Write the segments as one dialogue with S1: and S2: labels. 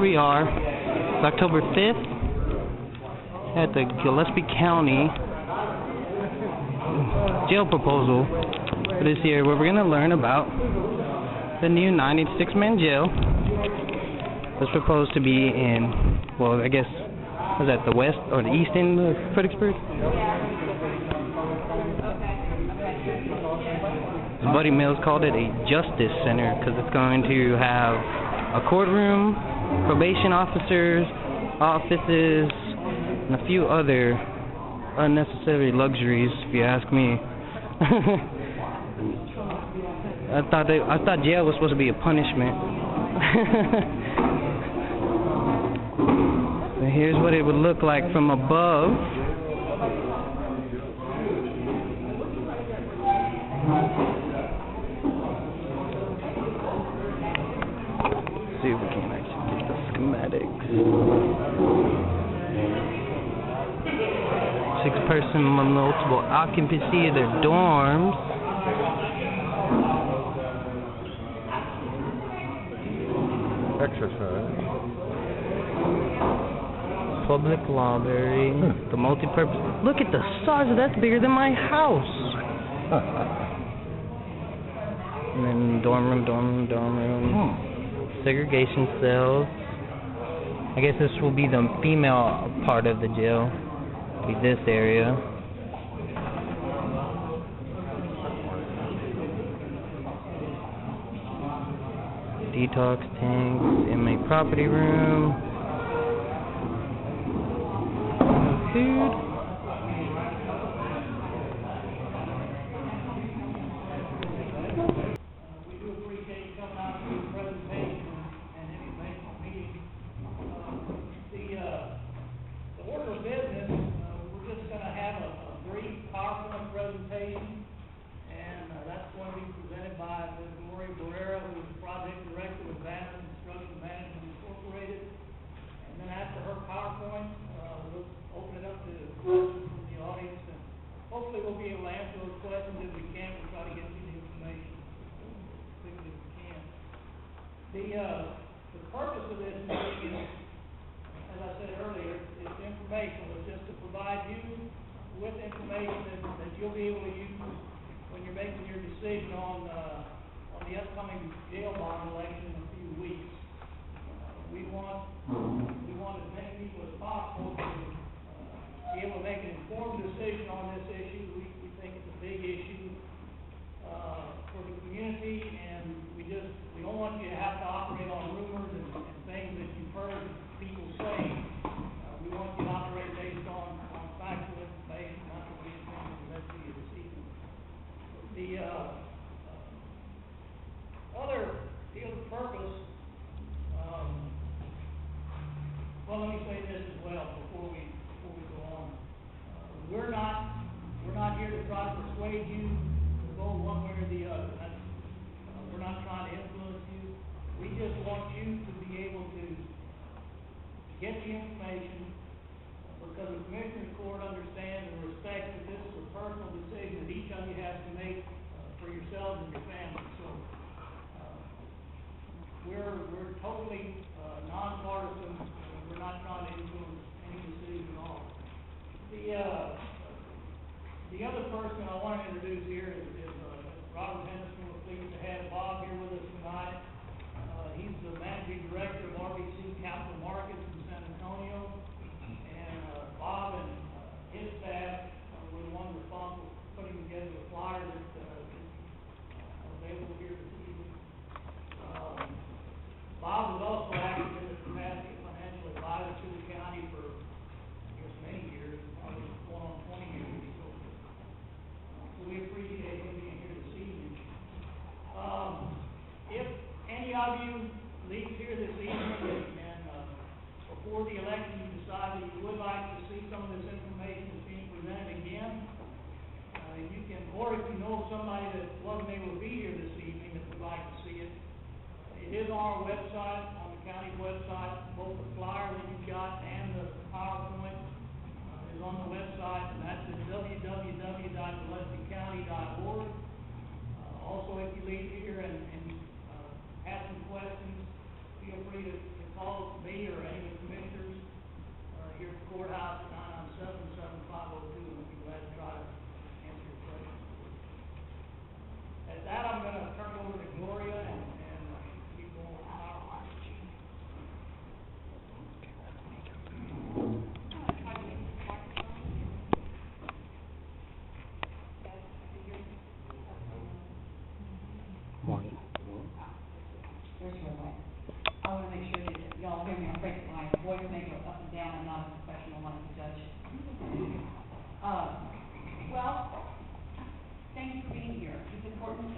S1: we are. It's October 5th at the Gillespie County jail proposal for this year, where we're going to learn about the new 96-man jail that's proposed to be in, well, I guess, was that the west or the east end of Fredericksburg? Buddy Mills called it a justice center because it's going to have a courtroom, probation officers, offices, and a few other unnecessary luxuries, if you ask me. I thought jail was supposed to be a punishment. And here's what it would look like from above. See if we can actually get the schematics. 6-person multiple occupancy of their dorms.
S2: Exercise.
S1: Public library. The multi-purpose. Look at the size of that. That's bigger than my house. And then dorm room. Segregation cells. I guess this will be the female part of the jail. Be this area. Detox tanks, inmate property room. Food.
S3: Presentation, and that's going to be presented by Ms. Lori Barrera, who is the project director with Vanir Construction Management Incorporated. And then after her PowerPoint, we'll open it up to questions from the audience, and hopefully we'll be able to answer those questions if we can. We'll try to get you the information as quickly as we can. The purpose of this meeting is, as I said earlier, is informational. It's just to provide you with information that you'll be able to use when you're making your decision on the upcoming jail bond election in a few weeks. We want as many people as possible to be able to make an informed decision on this issue. We think it's a big issue for the community, and we don't want you to have to operate on rumors and things that you've heard people say. We want you to operate based on factual information, not to be anything that you this evening. The other purpose, well, let me say this as well before we go on. We're not here to try to persuade you to go one way or the other. We're not trying to influence you. We just want you to be able to get the information, because the Commissioner's Court understands and respects that this is a personal decision that each of you has to make for yourselves and your family. So we're totally nonpartisan. We're not trying to influence any decision at all. The other person I want to introduce here is Robert Henderson. We're pleased to have Bob here with us tonight. He's the Managing Director of RBC Capital Markets in San Antonio. Bob and his staff were the ones responsible for putting together the flyer that is available here this evening. Bob was also active in the capacity of financial advisor to the county for, I guess, many years, probably going on 20 years. So we appreciate him being here this evening. If any of you leave here this evening and before the election you decide that you would like to see some of this information that's being presented again, you can, or if you know somebody that wasn't able to be here this evening that would like to see it, it is on our website, on the county's website. Both the flyer that you got and the PowerPoint is on the website, and that's at www.gillespiecounty.org. Also, if you leave here and have some questions, feel free to call me
S2: important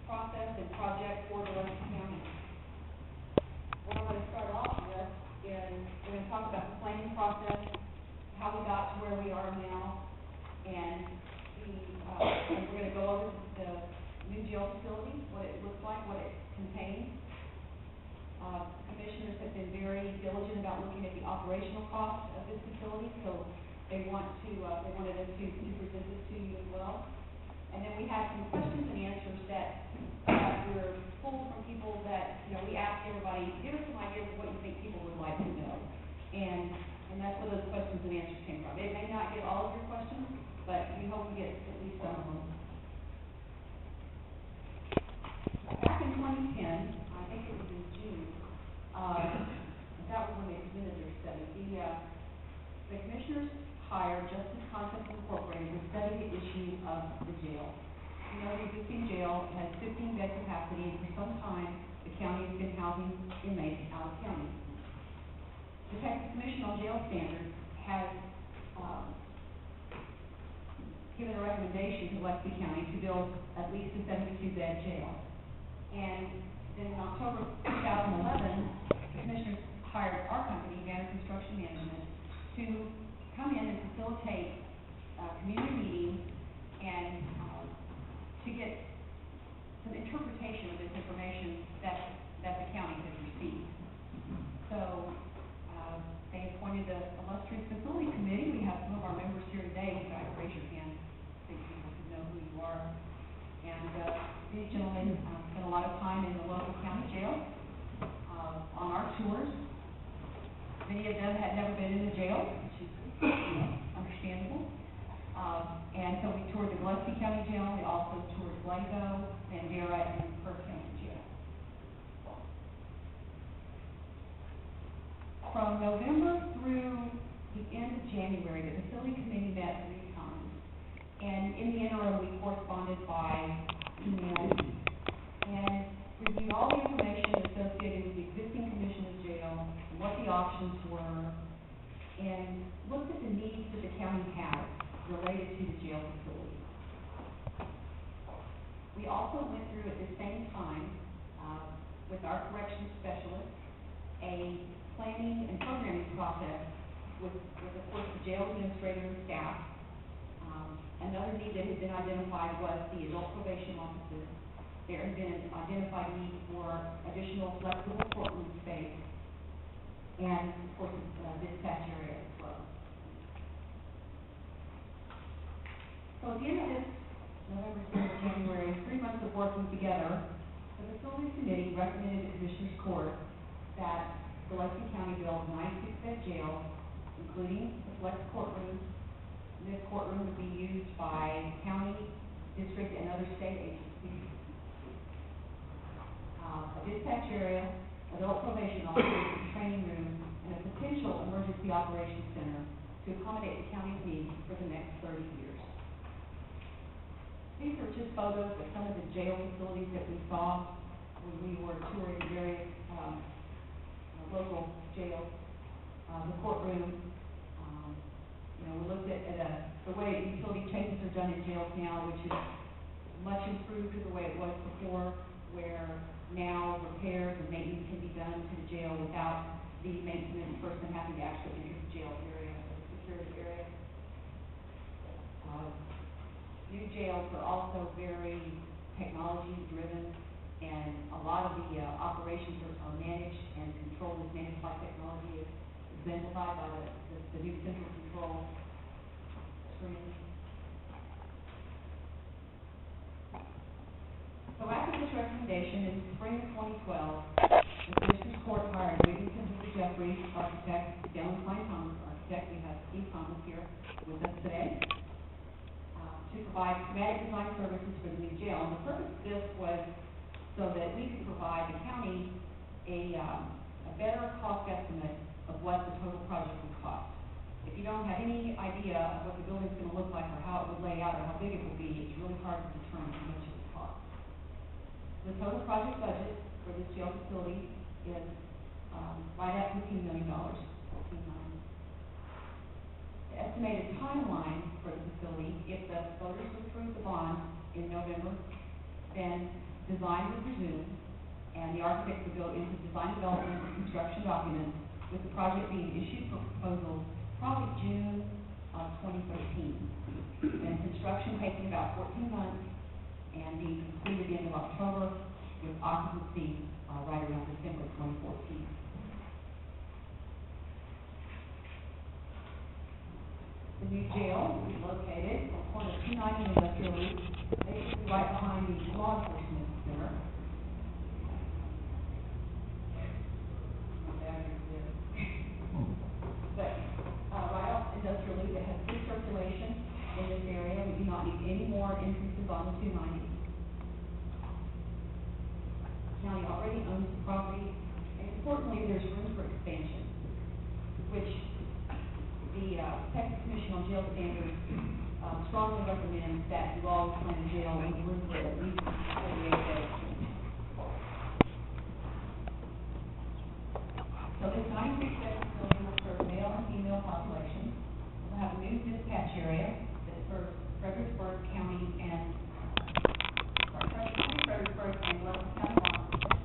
S2: process and project for Gillespie County. What I'm going to start off with is we're going to talk about the planning process, how we got to where we are now, and we're going to go over the new jail facility, what it looks like, what it contains. Commissioners have been very diligent about looking at the operational cost of this facility, so they wanted us to present this to you as well. And then we have some questions and answers that were pulled from people that, we asked everybody, give us some ideas of what you think people would like to know. And that's where those questions and answers came from. It may not get all of your questions, but we hope we get at least some of them. Back in 2010, I think it was in June, that was when they presented their study. The commissioners hired Justice Concepts Incorporated to study the issue of the jail. The existing jail has 15 bed capacity, and for some time, the county has been housing inmates out of county. The Texas Commission on Jail Standards has given a recommendation to Gillespie County to build at least a 72-bed jail. And then in October 2011, the commissioners hired our company, Vanir Construction Management, to come in and facilitate community meetings and to get some interpretation of this information that the county has received. So they appointed the illustrious facility committee. We have some of our members here today. You guys raise your hand so people can know who you are. And these gentlemen spent a lot of time in the local county jail on our tours. Many of them had never been in the jail, which is understandable. And so we toured the Gillespie County Jail. We also toured Blanco, Vanir, and Perth County Jail. From November through the end of January, the facility committee met 3 times. And in the interim, we corresponded by email and reviewed all the information associated with the existing condition of jail, and what the options were, and looked at the needs that the county has related to the jail facility. We also went through at the same time, with our corrections specialist, a planning and programming process with of course, the jail administrator and staff. Another need that had been identified was the adult probation offices. There had been an identified need for additional flexible courtroom space, and of course, dispatch area as well. So at the end of this November, December, January, 3 months of working together, the facilities committee recommended to Commissioners Court that Gillespie County build 96-bed jail, including the flex courtroom. This courtroom would be used by county, district, and other state agencies. A dispatch area, adult probation officers, training room, and a potential emergency operations center to accommodate the county's needs for the next 30 years. These are just photos of some of the jail facilities that we saw when we were touring various local jails. The courtroom, we looked at the way utility changes are done in jails now, which is much improved to the way it was before, where now repairs and maintenance can be done to the jail without the maintenance person having to actually enter the jail area, the security area. New jails are also very technology-driven, and a lot of the operations are managed and controlled is managed by technology. It's exemplified by the new central control screen. So after this recommendation, in spring of 2012, the Commissioners Court hired Jeffrey, architect, Dale Klein Thomas, architect. We have Steve Thomas here with us today to provide schematic design services for the new jail. And the purpose of this was so that we could provide the county a better cost estimate of what the total project would cost. If you don't have any idea of what the building's going to look like or how it would lay out or how big it would be, it's really hard to determine how much it would cost. The total project budget for this jail facility is right at $15 million. The estimated timeline for the facility, if the voters approve the bond in November, then design would resume, and the architect would go into design development and construction documents, with the project being issued for proposals probably June of 2013. And construction taking about 14 months and being completed at the end of October, with occupancy right around December 2014. The new jail is located on corner 290 Industrial Loop, basically right behind the law enforcement center. But right off Industrial Loop, it has good circulation in this area. We do not need any more entrances on the 290. County already owns the property, and importantly, there's room for expansion, which the Texas Commission on Jail Standards strongly recommends that you always plan a jail with room for at least 48 beds. So this 96-bed facility will serve male and female populations. We'll have a new dispatch area that serves Fredericksburg County and Fredericksburg and Loving County offices.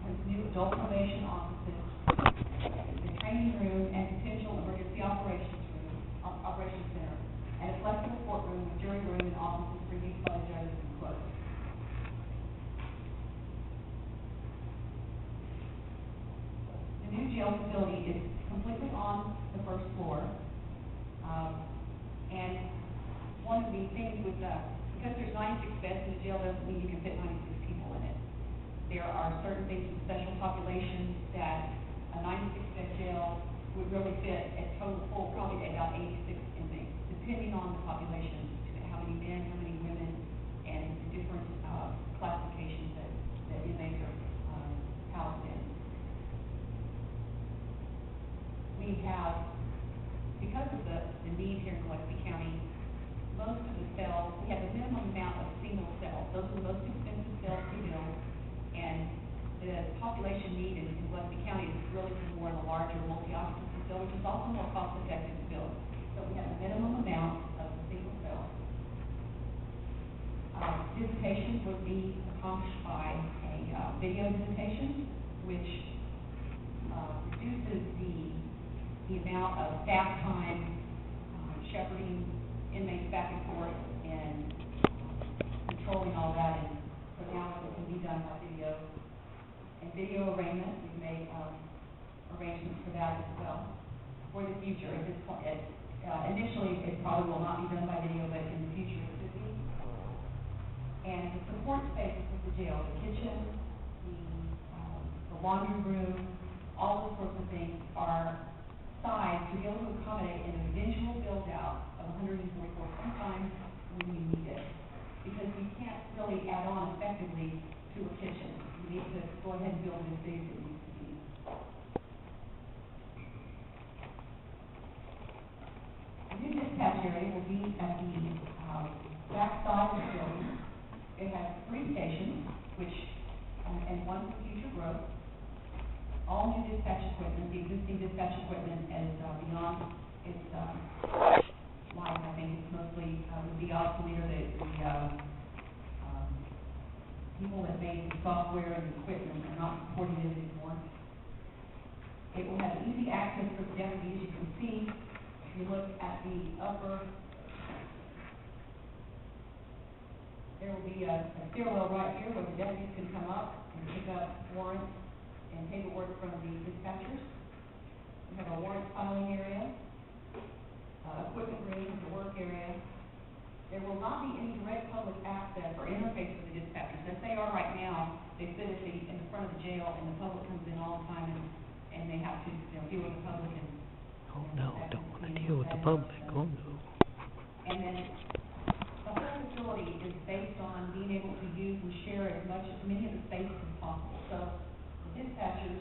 S2: Has new adult probation offices, the training room, and potential emergency operations center, and a flexible courtroom with jury room and offices for use by the judges and clerks. The new jail facility is completely on the first floor, and one of the things with because there's 96 beds in the jail doesn't mean you can fit 96 people in it. There are certain things with special populations that a 96-bed jail would really fit at total full, probably about 86 inmates, depending on the population, how many men, how many women, and the different classifications that inmates are housed in. We have, because of the need here in Gillespie County, most of the cells, we have a minimum amount of single cells. Those are the most expensive cells to build, and the population need in Gillespie County is really for more of the larger multi-occupancy facility, which is also more cost-effective to build. So we have a minimum amount of single cells. Visitation would be accomplished by a video visitation, which reduces the amount of staff time shepherding inmates back and forth and controlling all that. And so now it can be done by video. And video arraignment, we've made arrangements for that as well for the future. At this point, initially, it probably will not be done by video, but in the future it could be. And the support spaces of the jail, the kitchen, the laundry room, all those sorts of things are sized to be able to accommodate an eventual build-out of 144 sometimes when you need it. Because we can't really add on effectively to a kitchen. We need to go ahead and build it as big as it needs to be. The new dispatch area will be at the back side of the building. It has 3 stations, which and one for future growth. All new dispatch equipment, the existing dispatch equipment is beyond its life. I think it's mostly would be obsolete, or the people that made the software and the equipment are not supporting it anymore. It will have easy access for the deputies. You can see, if you look at the upper, there will be a stairwell right here where the deputies can come up and pick up warrants and paperwork from the dispatchers. We have a warrant filing area, equipment room, the work area. There will not be any direct public access or interface with the dispatchers. As they are right now, they sit in the front of the jail, and the public comes in all the time, and they have to deal with the public. And
S1: oh no, don't want to deal with the public. Oh no.
S2: And then the whole facility is based on being able to use and share as many of the spaces as possible. So the dispatchers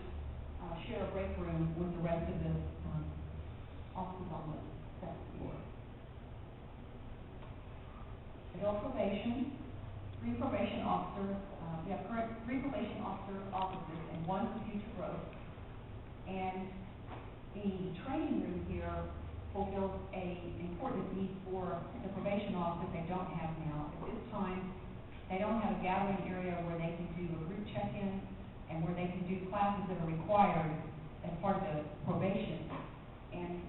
S2: share a break room with the rest of the officers on the second floor. Adult probation, 3 probation officers. We have current 3 probation officers and 1 for future growth. And the training room here fulfills a important need for the probation office they don't have now. At this time, they don't have a gathering area where they can do a group check-in and where they can do classes that are required as part of the probation. And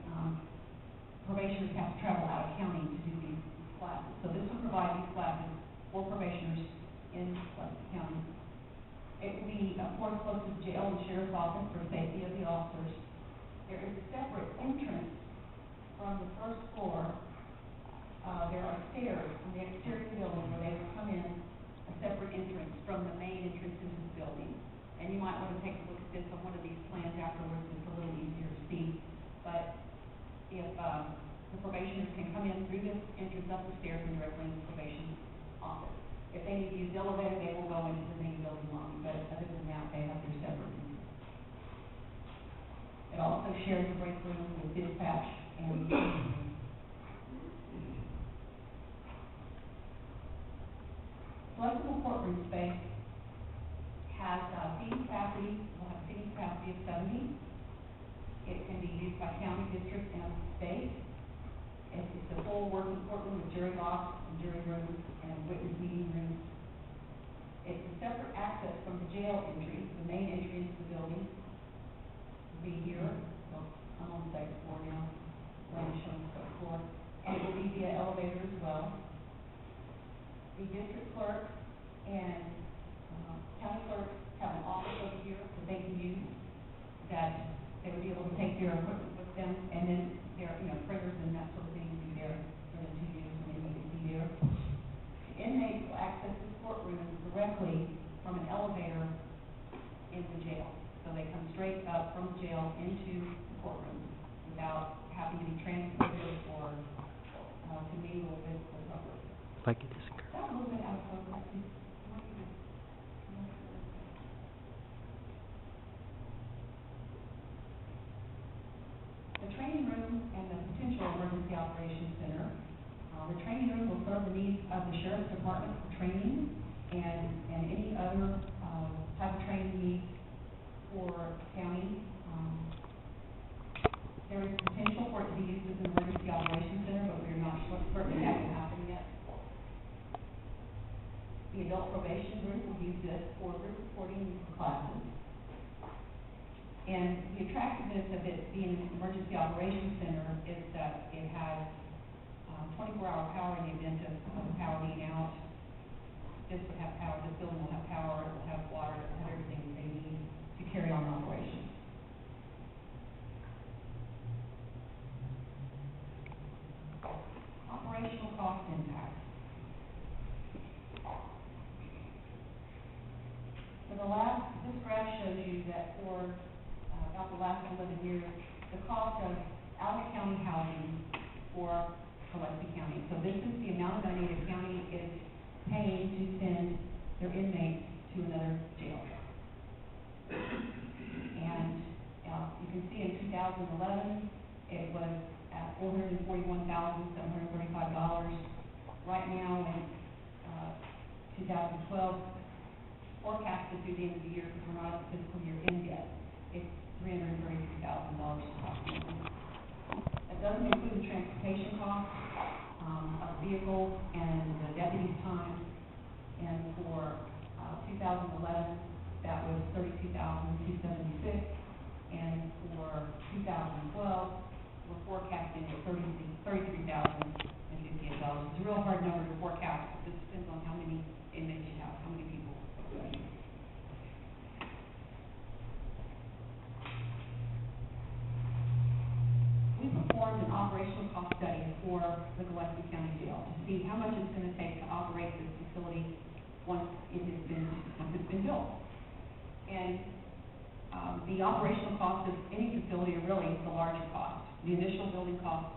S2: probationers have to travel out of county to do these classes. So this will provide these classes for probationers in Gillespie County. It will be, of course, close to the jail and sheriff's office for safety of the officers. There is a separate entrance from the first floor. There are stairs on the exterior of the building where they will come in, a separate entrance from the main entrance into the building. And you might want to take a look at this on one of these plans afterwards. It's a little easier to see. But if the probationers can come in through this entrance up the stairs and directly into the probation office. If they need to use the elevator, they will go into the main building lobby. But other than that, they have their separate entrances. It also shares a break room with dispatch and flexible courtroom space has seating capacity. Will have seating capacity of 70. It can be used by county, district, and state. It's a full working courtroom with jury box and jury rooms and witness meeting rooms. It's a separate access from the jail entry. The main entry into the building will be here. So I'm on the second floor now. Land showing the second floor. And it will be via elevator as well. The district clerk and county clerks have an office over here that they can use, that they would be able to take their equipment with them, and then their, printers and that sort of thing will be there for them to use when they need to be there. The inmates will access this courtroom directly from an elevator in the jail. So they come straight up from the jail into the courtroom without having to be transported or to mingle with the public.
S1: Like it is.
S2: That a little bit out of focus. The training room and the potential emergency operations center. The training room will serve the needs of the sheriff's department for training and any other type of training needs for county. There is potential for it to be used as an emergency operations center, but we are not certain that will happen yet. The adult probation group will use this for group reporting classes. And the attractiveness of it being an emergency operations center is that it has 24-hour power in the event of power being out. This will have power, this building will have power, it will have water, it will have everything that they need to carry on operations. Operational cost impact. This graph shows you that for about the last 11 years, the cost of out-of-county housing for Gillespie County. So this is the amount of money the county is paying to send their inmates to another jail. And you can see in 2011, it was at $441,735. Right now, in 2012, forecasted through the end of the year, because we're not at the fiscal year end yet, it's $333,000 approximately. That doesn't include the transportation costs of vehicles and the deputy's time. And for 2011, that was $32,276, and for 2012, we're forecasting at $33,058. It's a real hard number to forecast. It depends on how many inmates you have, how many people. We performed an operational cost study for the Gillespie County Jail to see how much it's going to take to operate this facility once it's been built. And the operational cost of any facility are really the largest cost. The initial building costs,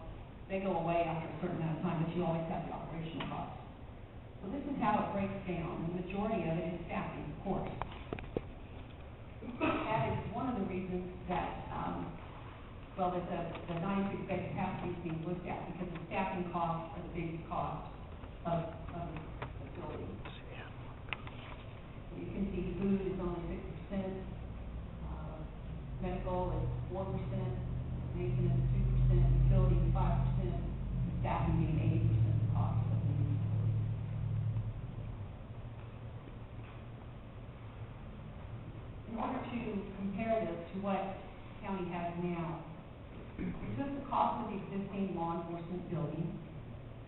S2: they go away after a certain amount of time, but you always have the operational costs. So this is how it breaks down. The majority of it is staffing, of course. That is one of the reasons that, that the 96-bed capacity is being looked at, because the staffing costs are the biggest cost of the facility. You can see food is only 6%, medical is 4%, maintenance 2%, utilities 75%, staffing being 80% of the cost of the new facility. In order to compare this to what county has now, we took the cost of the existing law enforcement building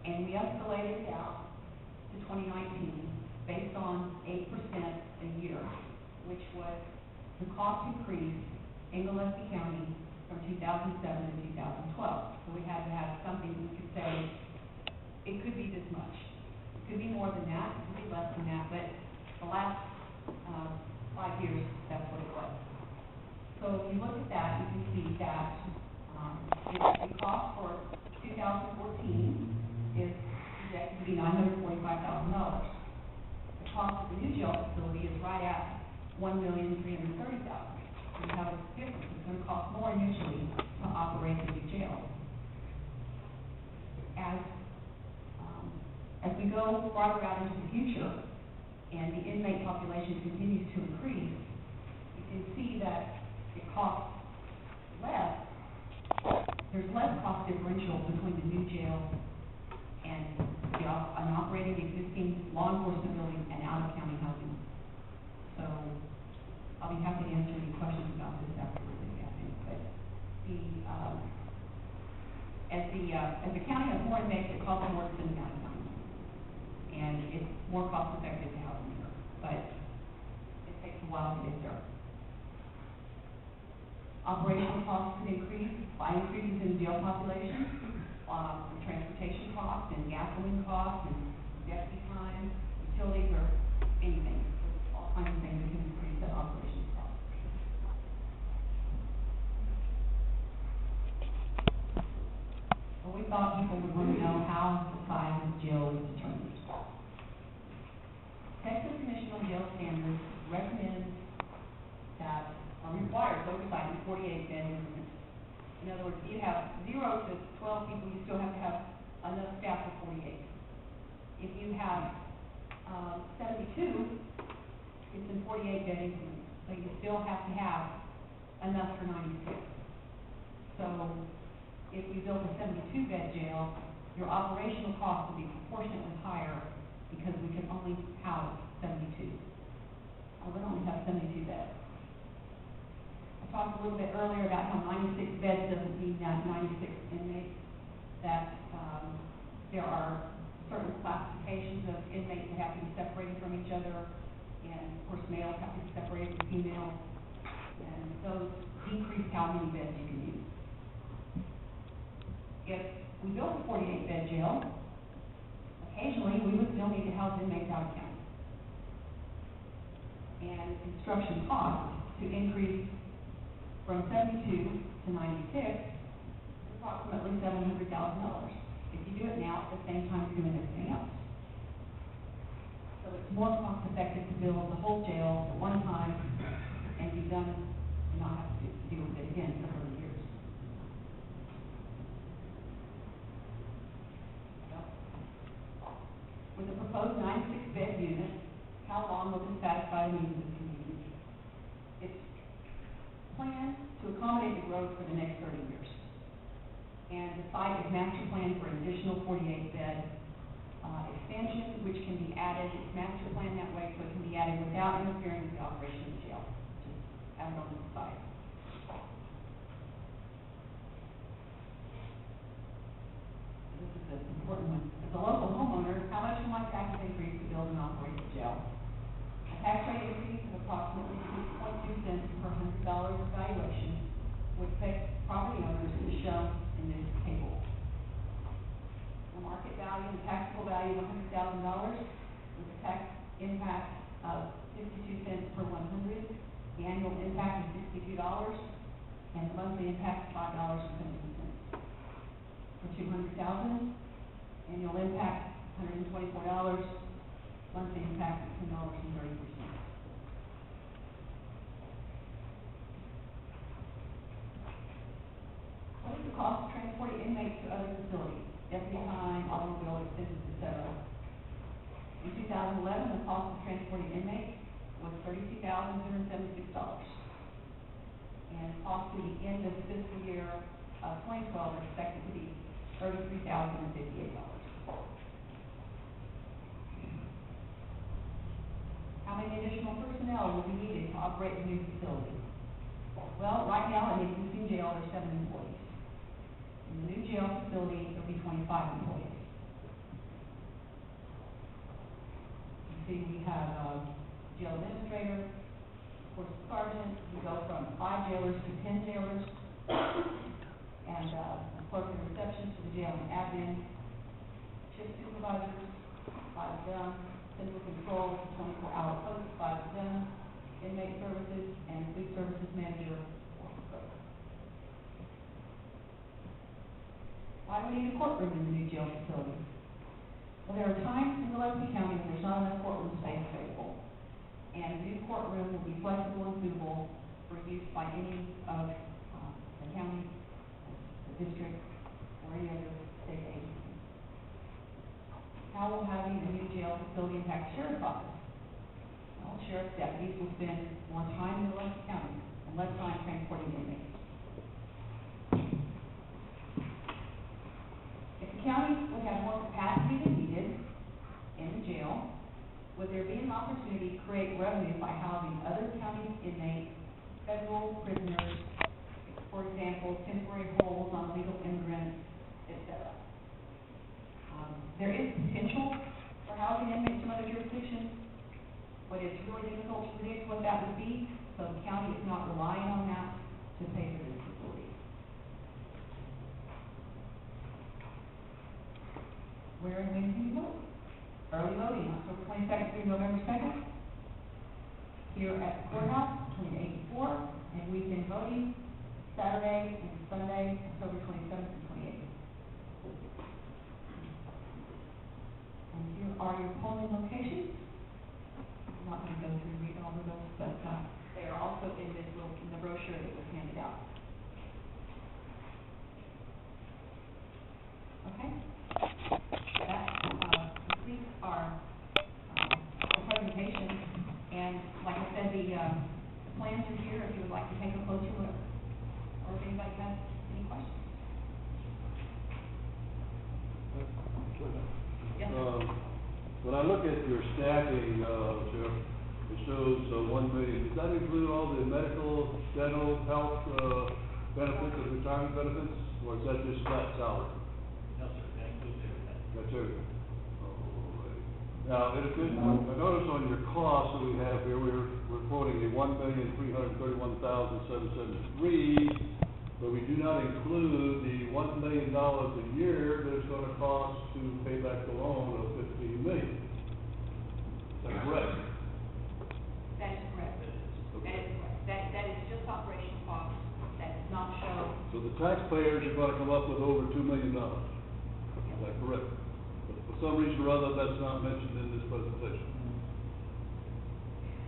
S2: and we escalated it out to 2019 based on 8% a year, which was the cost increase in Gillespie County from 2007 to 2012. So we had to have something we could say, it could be this much. It could be more than that, it could be less than that, but the last 5 years, that's what it was. So if you look at that, you can see that the cost for 2014 is projected to be $945,000. The cost of the new jail facility is right at $1,330,000. So you have a difference. It's going to cost more initially to operate the new jail. As we go farther out into the future and the inmate population continues to increase, you can see that it costs less. There's less cost differential between the new jail and an operating existing law enforcement building and out-of-county housing. So I'll be happy to answer any questions about this afterwards if you have any. But as the county has more inmates, it costs more to send them out of county. And it's more cost effective to house them here. But it takes a while to get there. Operational costs could increase by increases in jail population, transportation costs and gasoline costs and deputy time, utilities, or anything. There's all kinds of things that can increase the operations costs. Well, we thought people would want to know how the size of the jail is determined. Texas Commission on Jail Standards recommends that requires oversight in 48-bed units. In other words, if you have 0 to 12 people, you still have to have enough staff for 48. If you have 72, it's in 48-bed increments, so you still have to have enough for 96. So if we built a 72-bed jail, your operational cost would be proportionately higher because we can only house 72. We only have 72 beds. I talked a little bit earlier about how 96 beds doesn't mean that 96 inmates, that there are certain classifications of inmates that have to be separated from each other, and of course males have to be separated from females, and those decrease how many beds you can use. If we built a 48-bed jail, occasionally we would still need to house inmates out of county. And construction costs to increase from 72 to 96 is approximately $700,000. If you do it now, at the same time you're doing everything else. So it's more cost effective to build the whole jail at one time and be done and not have to deal with it again for 30 years. With the proposed 96-bed unit, how long will this satisfy the needs of the community? It's planned to accommodate the growth for the next 30 years. And the site is master planned for an additional 48-bed expansion, which can be added. It's master planned that way, so it can be added without interfering with the operation of the jail. Just add it on the site. This is an important one. As a local homeowner, how much will my taxes increase to build and operate the jail? A tax rate increase of approximately 6.2 cents per $100 of valuation would affect property owners as shown in this table. The market value and taxable value of $100,000 with a tax impact of 52 cents per 100, the annual impact is $62, and the monthly impact is $5.17. For 200,000, annual impact $124, monthly impact is $10.30. What is the cost of transporting inmates to other facilities? Deputy time, automobile expenses, etc. In 2011, the cost of transporting inmates was $32,276. And cost to the end of fiscal year 2012 are expected to be $33,058. How many additional personnel will be needed to operate the new facility? Well, right now, in the existing jail, there's 7 employees. In the new jail facility, there'll be 25 employees. You see, we have a jail administrator, of course, sergeant. We go from 5 jailers to 10 jailers, and a clerk and reception for the jail and admin, shift supervisors, 5 of them, central control, 24-hour post, 5 of them, inmate services, and food services manager, 4 of those. Why do we need a courtroom in the new jail facility? Well, there are times in Gillespie County when there's not enough courtroom space available, and the new courtroom will be flexible and suitable for use by any of the county, the district, or any other state agency. How will having the new jail facility impact the sheriff's office? Well, sheriff's deputies will spend more time in Gillespie County and less time transporting inmates. If the county would have more capacity than needed in the jail, would there be an opportunity to create revenue by housing other county inmates, federal prisoners, for example, temporary holds on legal immigrants, etc.? There is potential for housing inmates from other jurisdictions, but it's really difficult to predict what that would be, so the county is not relying on that to pay for this facility. Where and when can you vote? Early voting, October 22nd through November 2nd, here at the courthouse, between 8 and 4, and weekend voting, Saturday and Sunday, October 27th and 28th. And here are your polling locations. I'm not going to go through and read all of those, but they are also in this little, in the brochure that was handed out. Okay? That completes our presentation. And like I said, the plans are here if you would like to take a closer look, or if anybody has any questions. Yes,
S4: when I look at your staffing, Sheriff, it shows 1 million. Does that include all the medical, dental, health benefits and retirement benefits, or is that just flat salary?
S5: No, sir, that includes everything.
S4: That's everything. Now, I notice on your costs that we have here, we're quoting a $1,331,773, but we do not include the $1 million a year that it's going to cost to pay back the loan of $15 million. Is that correct?
S2: that is correct. That is correct. That is just operational costs. That does not show.
S4: So the taxpayers are going to come up with over $2 million. Is that correct? But for some reason or other, that's not mentioned in this presentation.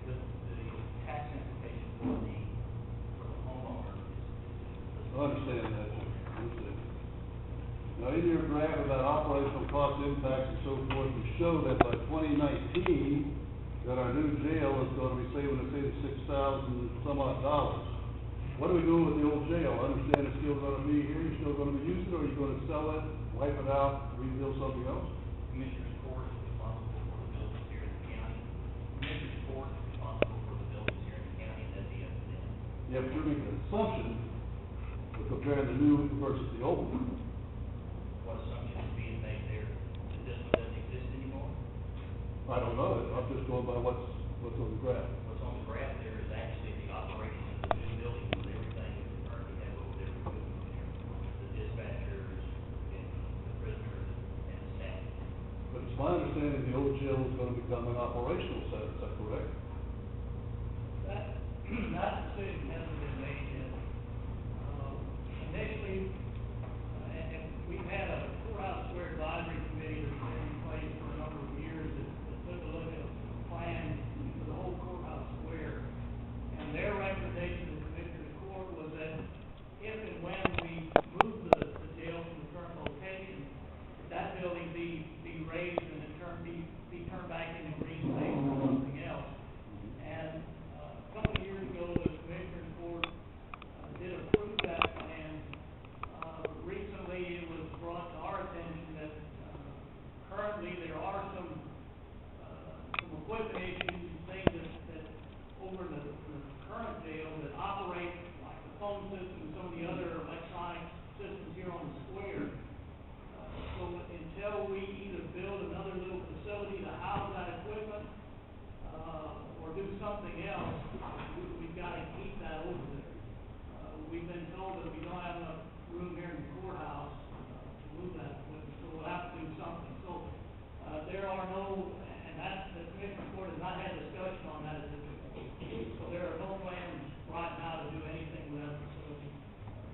S5: The tax implication for the homeowner is
S4: I understand that, Jim. I understand. Now, in your graph about operational cost impacts and so forth, you show that by 2019, that our new jail is going to be saving us $86,000 some odd dollars. What are we doing with the old jail? I understand it's still going to be here, you're still going to be using it, or are you going to sell it, wipe it out, rebuild something else?
S5: Commissioner's Court is responsible for the buildings here in the county. Commissioner's Court is responsible for the buildings here in the county, and that'd be up to them.
S4: Yeah, but you're making an assumption, we're comparing the new versus the old.
S5: What assumption is being made there? That this one doesn't exist anymore?
S4: I don't know, I'm just going by what's on the graph.
S5: What's on the graph there is actually the operation of the new building with everything that we currently have over there, the dispatchers, and the prisoners, and the staff.
S4: But it's my understanding the old jail is going to become an operational center, is that correct?
S3: That decision hasn't been made yet. Initially, and we've had a courthouse square advisory committee that's been in place for a number of years that took a look at a plan for the whole courthouse square. And their recommendation to the Commissioner's Court was that if and when we move the jail from the current location, that building be raised and in turn be turned back into green space or something else. And a couple of years ago, the Commissioner's Court did approve that plan. Recently, it was brought to our there are no, and that's, the commission court has not had discussion on that at this point. So there are no plans right now to do anything with that facility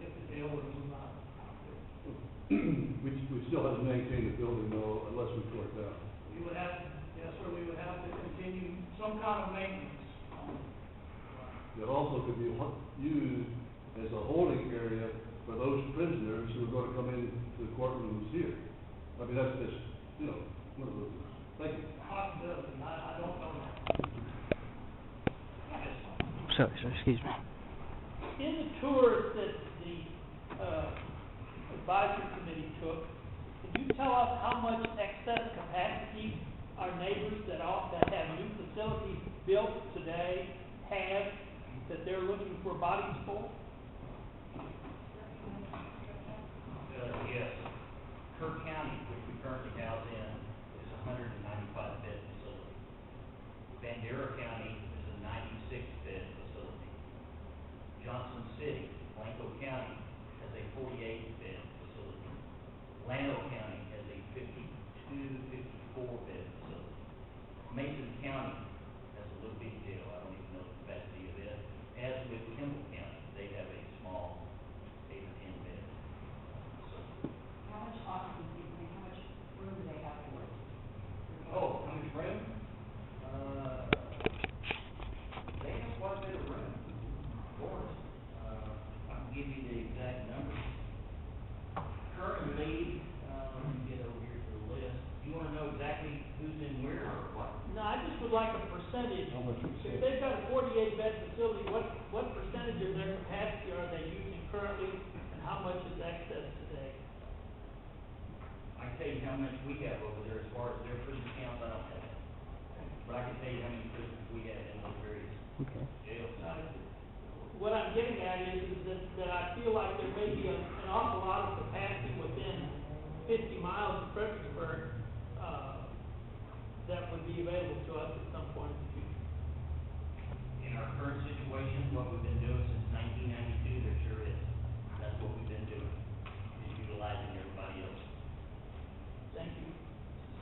S3: if the jail were to move out.
S4: We still have to maintain the building though, unless we tore it down.
S3: We would have, yes, sir, we would have to continue some kind of maintenance.
S4: It also could be used as a holding area for those prisoners who are gonna come in to the courtrooms here. I mean, that's just, you know, one of those, thank you.
S3: Possibility, I don't know.
S1: Sorry, excuse me.
S3: In the tours that the, advisory committee took, can you tell us how much excess capacity our neighbors that have new facilities built today have that they're looking for bodies for?
S5: Yes. Kirk County, which we currently house in, is a 195 bed facility. Vanir County is a 96 bed facility. Johnson City, Blanco County, has a 48 bed facility. Llano County has a 54 bed facility. Mason County has a little bitty jail, I don't even know the capacity of it. As with Kimball County, they have a small 8 or 10 bed facility.
S2: How much occupancy, I mean, how much room do they have for it?
S5: Oh, how much room? They have quite a bit of room for us. I can give you the exact numbers. Currently, let me get over here to the list. You wanna know exactly who's in where or what?
S3: No, I just would like a percentage.
S4: How much is
S3: If
S4: it?
S3: they've got a 48 bed facility, what percentage of their capacity are they using currently, and how much is excess today?
S5: I can tell you how much we have over there as far as their prison counts, I don't have that. But I can tell you how many prisoners we have in those various
S1: Okay.
S5: jails.
S3: What I'm getting at is that I feel like there may be an awful lot of capacity within 50 miles of Fredericksburg, that would be available to us at some point in the future.
S5: In our current situation, what we've been doing since 1992, there sure is. That's what we've been doing, is utilizing everybody else
S3: Thank you.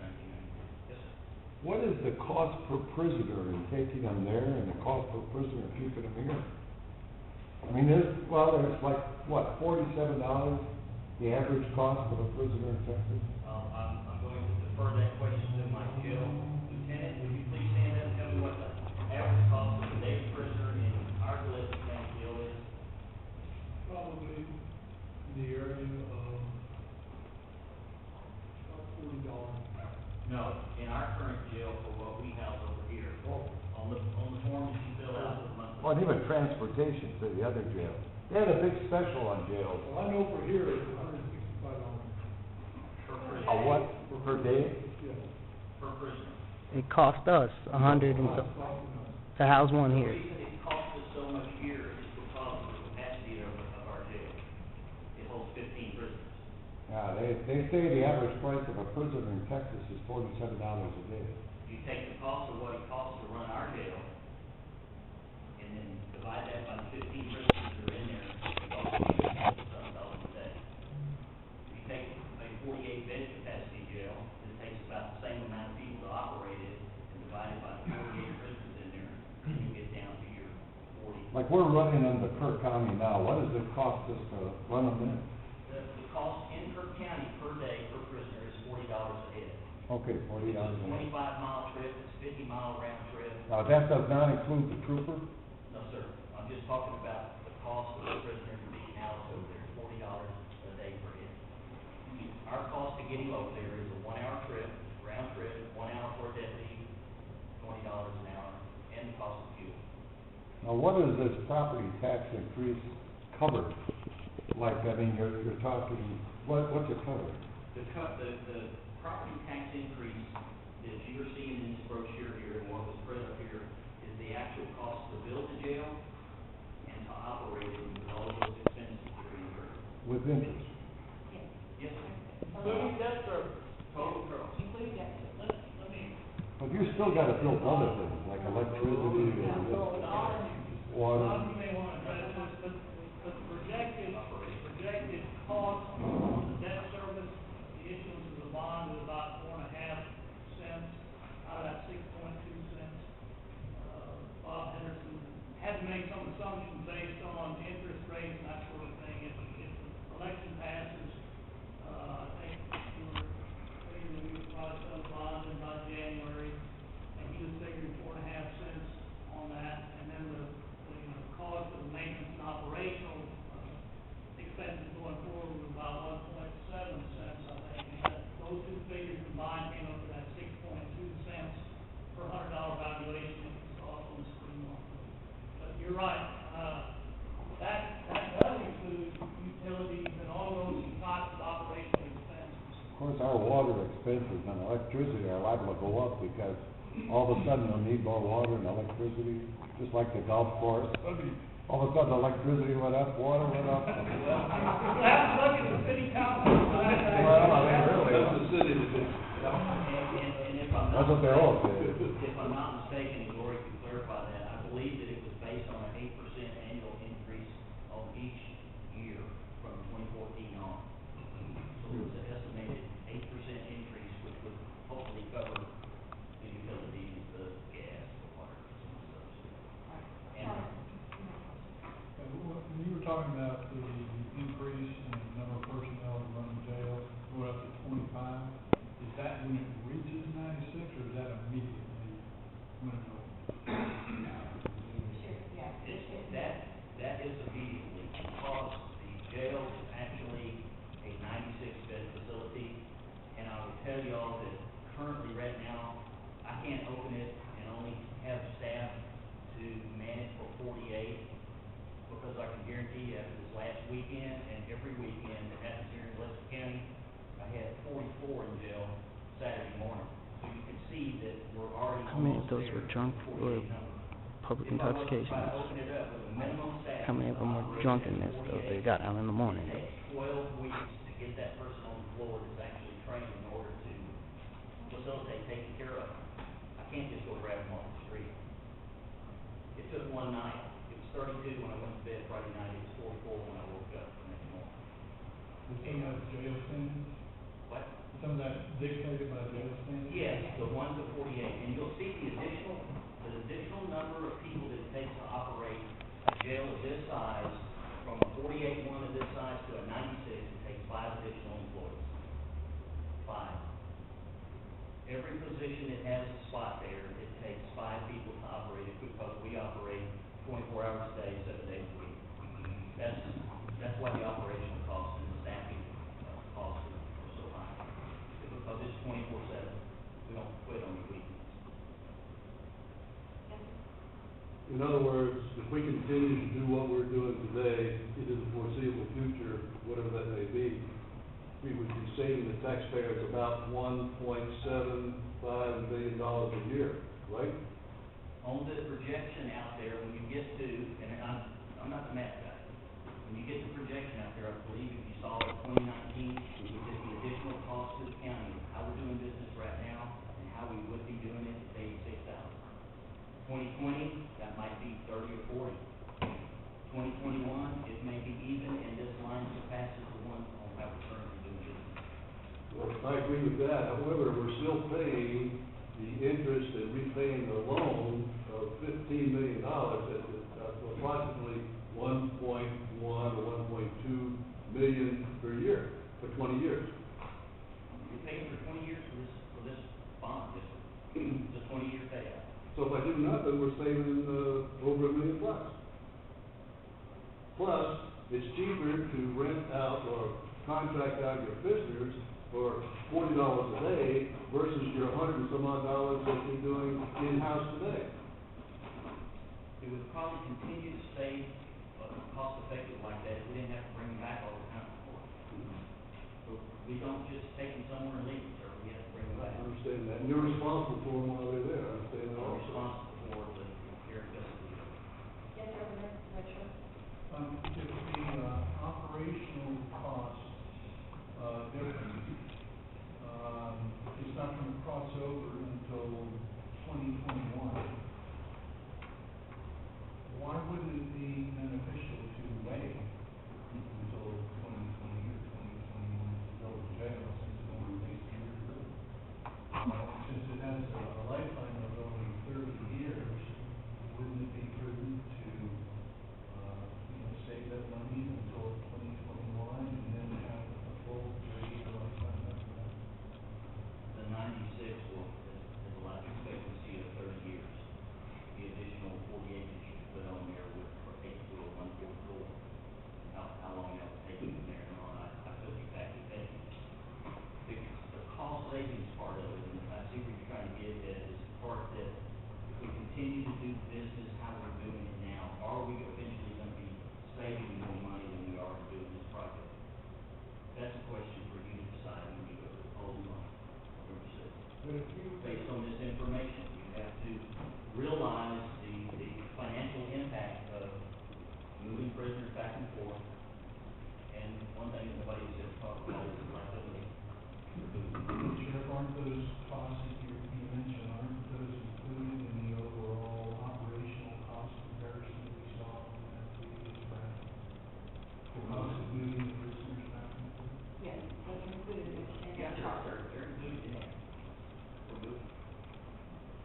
S5: since 1992. Yes, sir.
S6: What is the cost per prisoner in taking them there and the cost per prisoner keeping them here? I mean, there's like, what, $47, the average cost of a prisoner in Texas?
S5: I'm going to defer that question to my jail lieutenant. Would you please stand up and tell me what the average cost of a day prisoner in our Gillespie County jail is?
S7: Probably in the area of about $40.
S5: No, in our current jail for what we house over here. On the form that you fill out for monthly.
S6: Well, even transportation to the other jail. They had a big special on jails.
S7: Well, I know for here it's $165.
S5: Per prisoner.
S6: A what, per day?
S7: Yeah.
S5: Per prisoner.
S1: It cost us to house one
S5: The
S1: here.
S5: reason it costs us so much here is because of the capacity of our jail. It holds 15 prisoners.
S6: Yeah, they say the average price of a prisoner in Texas is $47 a day.
S5: You take the cost of what it costs to run our jail, and then divide that by the 15 prisoners that are in there, it's also $7 a day. If you take a 48 bed capacity jail, it takes about the same amount of people to operate it, and divide it by the 48 prisoners in there, and you get down to your 40.
S6: Like we're running them to Kirk County now, what does it cost us to run them in?
S5: The cost in Kirk County per day per prisoner is $40 a head.
S6: Okay, $40
S5: It's a
S6: a day.
S5: 25-mile trip, it's a 50-mile round trip.
S6: Now, that does not include the trooper?
S5: No, sir, I'm just talking about the cost of the prisoner being housed over there, $40 a day per head. Our cost to get him over there is a 1-hour trip, round trip, 1 hour for a deputy, $20 an hour, and the cost of fuel.
S6: Now, what does this property tax increase cover? Like, I mean, you're talking, what's it cover?
S5: The property tax increase that you're seeing in this brochure here, and what was spread up here, is the actual cost to build the jail and to operate it with all those expenses that are incurred.
S6: With interest?
S5: Yes, sir.
S3: Including debt service.
S5: Total cost.
S2: Including that.
S3: Let me,
S6: But you still gotta build other things, like electricity and water.
S3: you may want to address this, but the projected cost on the debt service, the issuance of the bond is about 4.5% function based on interest rates and that sort of thing. If the election passes, I think we were figuring we would probably sell bonds in by January, and he was figuring 4.5 cents on that, and then the cost of maintenance and operational expenses going forward was about 1.7 cents, I think. And that, those two figures combined came up to that 6.2 cents per $100 valuation that was off on the screen. But you're right, that does include utilities and all those types of operational expenses.
S6: Of course, our water expenses and electricity are liable to go up because all of a sudden we'll need more water and electricity, just like the golf course. All of a sudden electricity went up, water went up.
S3: Well, you have to look at the city council.
S6: Well, I mean, really,
S4: That's the city that did.
S5: And if I'm
S6: that's
S5: not
S6: what they're all
S5: mistaken,
S6: saying.
S5: if I'm not mistaken, and Lori can clarify that, I believe that it was based on an 8% annual increase on each year from 2014 on. So it was an estimated 8% increase, which would hopefully cover the utilities, the gas, the water, some of those. And
S7: When you were talking about the increase in the number of personnel to run the jail, go up to 25, is that when it reaches 96, or is that immediately when it goes?
S5: That is immediately, because the jail is actually a 96-bed facility, and I will tell y'all that currently, right now, I can't open it and only have staff to man it for 48, because I can guarantee you after this last weekend and every weekend that happens here in Gillespie County, I had 44 in jail Saturday morning. So you can see that we're already
S1: How many of
S5: almost
S1: those
S5: there
S1: were drunk
S5: to the
S1: or
S5: 48 number.
S1: public
S5: If I was to try
S1: intoxication?
S5: to open it up with a minimum staff.
S1: How many of them were
S5: operating
S1: drunkenness
S5: at
S1: though
S5: 48,
S1: they got out in the morning?
S5: it takes 12 weeks to get that person on the floor that's actually trained in order to facilitate taking care of them. I can't just go grab them off the street. It took one night. It was 32 when I went to bed Friday night. It was 44 when I woke up the next morning.
S7: Is some of that jail standards?
S5: What?
S7: Some of that dictated by jail standards?
S5: Yes, the 1 to 48, and you'll see the additional number of people that it takes to operate a jail of this size, from a 48 one of this size to a 96, it takes 5 additional employees. 5. Every position that has a spot there, it takes 5 people to operate it, because we operate 24 hours a day, 7 days a week. That's why the operational costs and the staffing costs are so high. Because it's 24/7. We don't quit on the weekends.
S4: In other words, if we continue to do what we're doing today into the foreseeable future, whatever that may be, we would be saving the taxpayers about $1.75 billion a year, right?
S5: On the projection out there, when you get to, and I'm not the math guy, when you get the projection out there, I believe if you saw it in 2019, with just the additional cost to the county, how we're doing business right now, and how we would be doing it, it's $86,000. 2020, that might be 30 or 40. 2021, it may be even, and this line surpasses the one on how we're currently doing business.
S4: Well, I agree with that. However, we're still paying the interest and repaying the loan of $15 million at approximately 1.1 or 1.2 million per year for 20 years.
S5: You're paying for 20 years for this bond, it's a 20-year payout.
S4: So if I do nothing, we're saving over $1 million plus. Plus, it's cheaper to rent out or contract out your prisoners for $40 a day versus your $100 and some odd dollars that you're doing in-house today.
S5: It would probably continue to stay cost effective like that if we didn't have to bring them back all the time. But we don't just take them somewhere and leave them, sir. We have to bring them
S4: I
S5: back.
S4: understand that. And you're responsible for them while they're there. I understand that
S5: We're
S4: also.
S5: responsible for the care and custody.
S2: Yes, sir, Richard?
S7: If the operational costs difference, it's not gonna cross over until 2021. Why wouldn't it be beneficial to wait until 2020 or 2021 to go to jail, since it only takes a year to do it? Since it has a lifetime
S5: business how we're doing it now? Or are we eventually gonna be saving more money than we are doing this project? That's a question for you to decide when you go to the polling line. Based on this information, you have to realize the financial impact of moving prisoners back and forth. And one thing that nobody has ever talked about is liability.
S7: Sheriff, aren't those costs that you mentioned, aren't those included in the overall operational cost comparison that we saw on that previous graph? The cost of moving the prisoners back and forth?
S2: Yes, that's included in
S5: Yeah,
S2: the chart.
S5: they're included in that. For moving.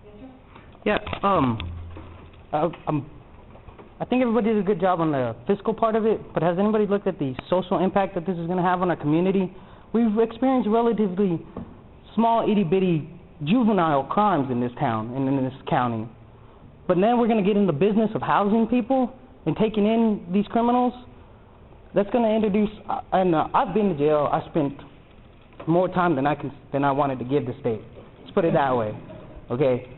S2: Yes, sir?
S1: Yeah, I think everybody did a good job on the fiscal part of it, but has anybody looked at the social impact that this is gonna have on our community? We've experienced relatively small, itty-bitty juvenile crimes in this town and in this county. But then we're gonna get in the business of housing people and taking in these criminals. That's gonna introduce, I've been to jail. I spent more time than I wanted to give the state. Let's put it that way, okay?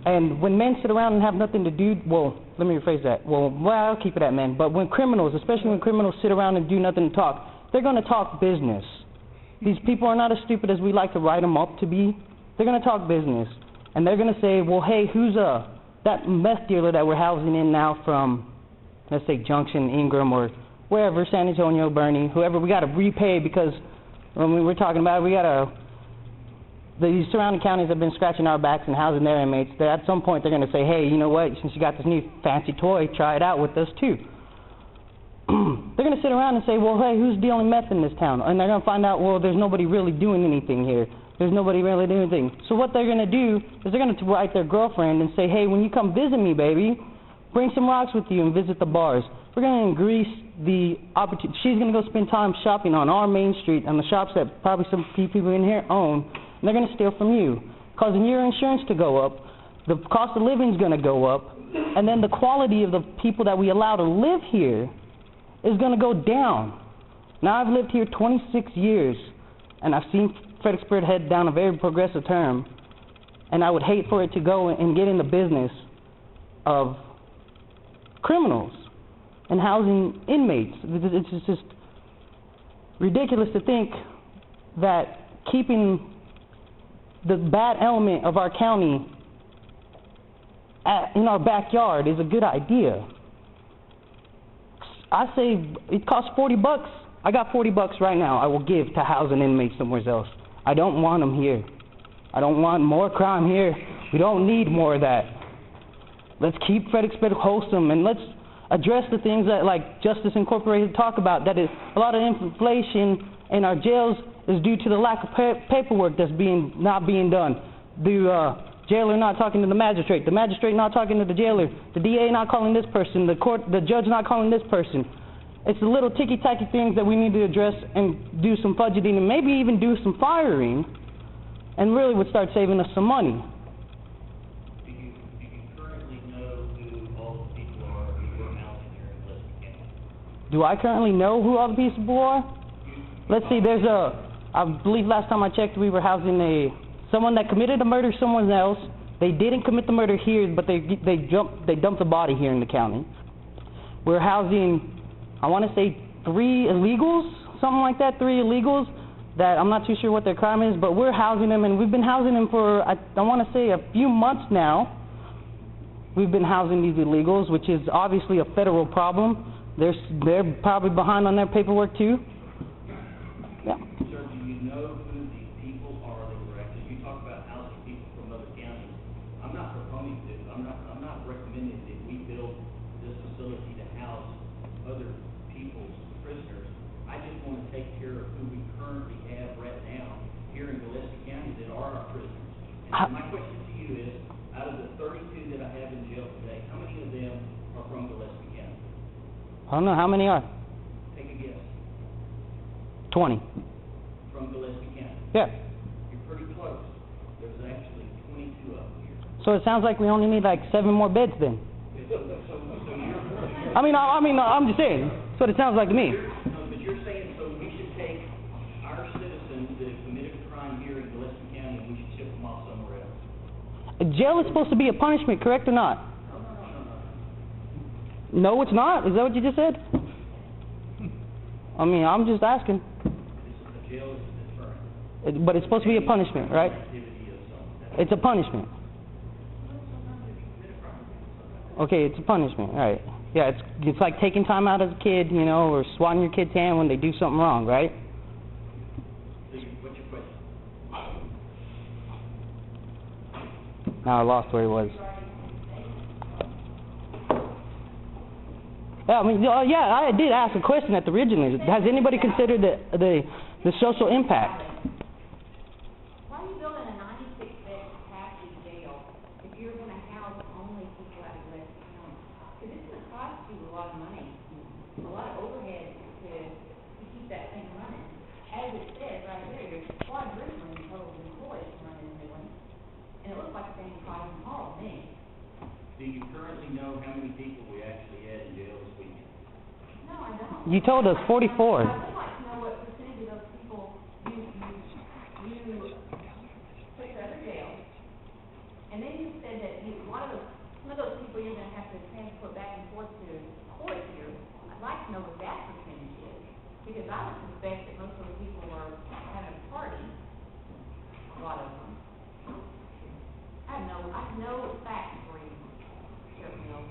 S1: And when men sit around and have nothing to do, well, let me rephrase that. Well, I'll keep it at men. But when criminals, especially when criminals sit around and do nothing to talk, they're gonna talk business. These people are not as stupid as we like to write them up to be. They're gonna talk business. And they're gonna say, well, hey, who's that meth dealer that we're housing in now from, let's say Junction, Ingram, or wherever, San Antonio, Bernie, whoever, we gotta repay because when we were talking about it, the surrounding counties have been scratching our backs and housing their inmates. At some point they're gonna say, hey, you know what, since you got this new fancy toy, try it out with us too. They're gonna sit around and say, well, hey, who's dealing meth in this town? And they're gonna find out, well, there's nobody really doing anything here. There's nobody really doing anything. So what they're gonna do is they're gonna write their girlfriend and say, hey, when you come visit me, baby, bring some rocks with you and visit the bars. We're gonna increase the opportunity. She's gonna go spend time shopping on our main street and the shops that probably some people in here own, and they're gonna steal from you, causing your insurance to go up. The cost of living is gonna go up, and then the quality of the people that we allow to live here is going to go down. Now, I've lived here 26 years, and I've seen Fredericksburg head down a very progressive term, and I would hate for it to go and get in the business of criminals and housing inmates. It's just ridiculous to think that keeping the bad element of our county in our backyard is a good idea. I say it costs $40. I got $40 right now I will give to house an inmate somewhere else. I don't want them here. I don't want more crime here. We don't need more of that. Let's keep Fredericksburg wholesome, and let's address the things that, like Justice Incorporated talk about, that is a lot of inflation in our jails is due to the lack of paperwork that's not being done. The jailer not talking to the magistrate not talking to the jailer, the DA not calling this person, the judge not calling this person. It's the little ticky-tacky things that we need to address and do some budgeting and maybe even do some firing, and really would start saving us some money.
S5: Do you currently know who all the people are who are housing here in Gillespie County?
S1: Do I currently know who all the people are? Let's see, I believe last time I checked we were housing someone that committed a murder somewhere else. They didn't commit the murder here, but they dumped the body here in the county. We're housing, I want to say 3 illegals, something like that, 3 illegals that I'm not too sure what their crime is, but we're housing them, and we've been housing them for, I want to say, a few months now. We've been housing these illegals, which is obviously a federal problem. They're probably behind on their paperwork too. Yeah.
S5: Sir, do you know who these people are that were actually, you talk about housing people from other counties. I'm not proposing this, I'm not recommending that we build this facility to house other people's prisoners. I just want to take care of who we currently have right now here in Gillespie County that are our prisoners. And my question to you is, out of the 32 that I have in jail today, how many of them are from Gillespie County?
S1: I don't know, how many are?
S5: Take a guess.
S1: 20.
S5: From Gillespie County?
S1: Yeah.
S5: You're pretty close. There's actually 22 of them here.
S1: So it sounds like we only need like 7 more beds then. I'm just saying. That's what it sounds like to me.
S5: But you're saying, so we should take our citizens that have committed a crime here in Gillespie County and we should ship them off somewhere else?
S1: Jail is supposed to be a punishment, correct or not?
S5: No,
S1: No, it's not. Is that what you just said? I mean, I'm just asking.
S5: The jail is a deterrent.
S1: But it's supposed to be a punishment, right?
S5: Activity of some.
S1: It's a punishment. Okay, it's a punishment, right? Yeah, it's like taking time out of a kid, you know, or swatting your kid's hand when they do something wrong, right?
S5: So what's your question?
S1: Now I lost where he was. Yeah, I mean, yeah, I did ask a question at the originally. Has anybody considered the social impact?
S2: Why are you building a 96-bed capacity jail if you're gonna house only people out of Gillespie County? Because it's gonna cost you a lot of money, a lot of overhead to keep that thing running. As it says right there, you're quadrupling the total employees running the new one, and it looks like it's gonna cost more than me.
S5: Do you currently know how many people we actually had in jail this weekend?
S2: No, I don't.
S1: You told us 44.
S2: I would like to know what percentage of those people you put to other jails. And then you said that some of those people you're gonna have to transport back and forth to court here. I'd like to know what that percentage is, because I would suspect that most of those people are having a party, a lot of them. I have no facts for you, Sheriff Mills.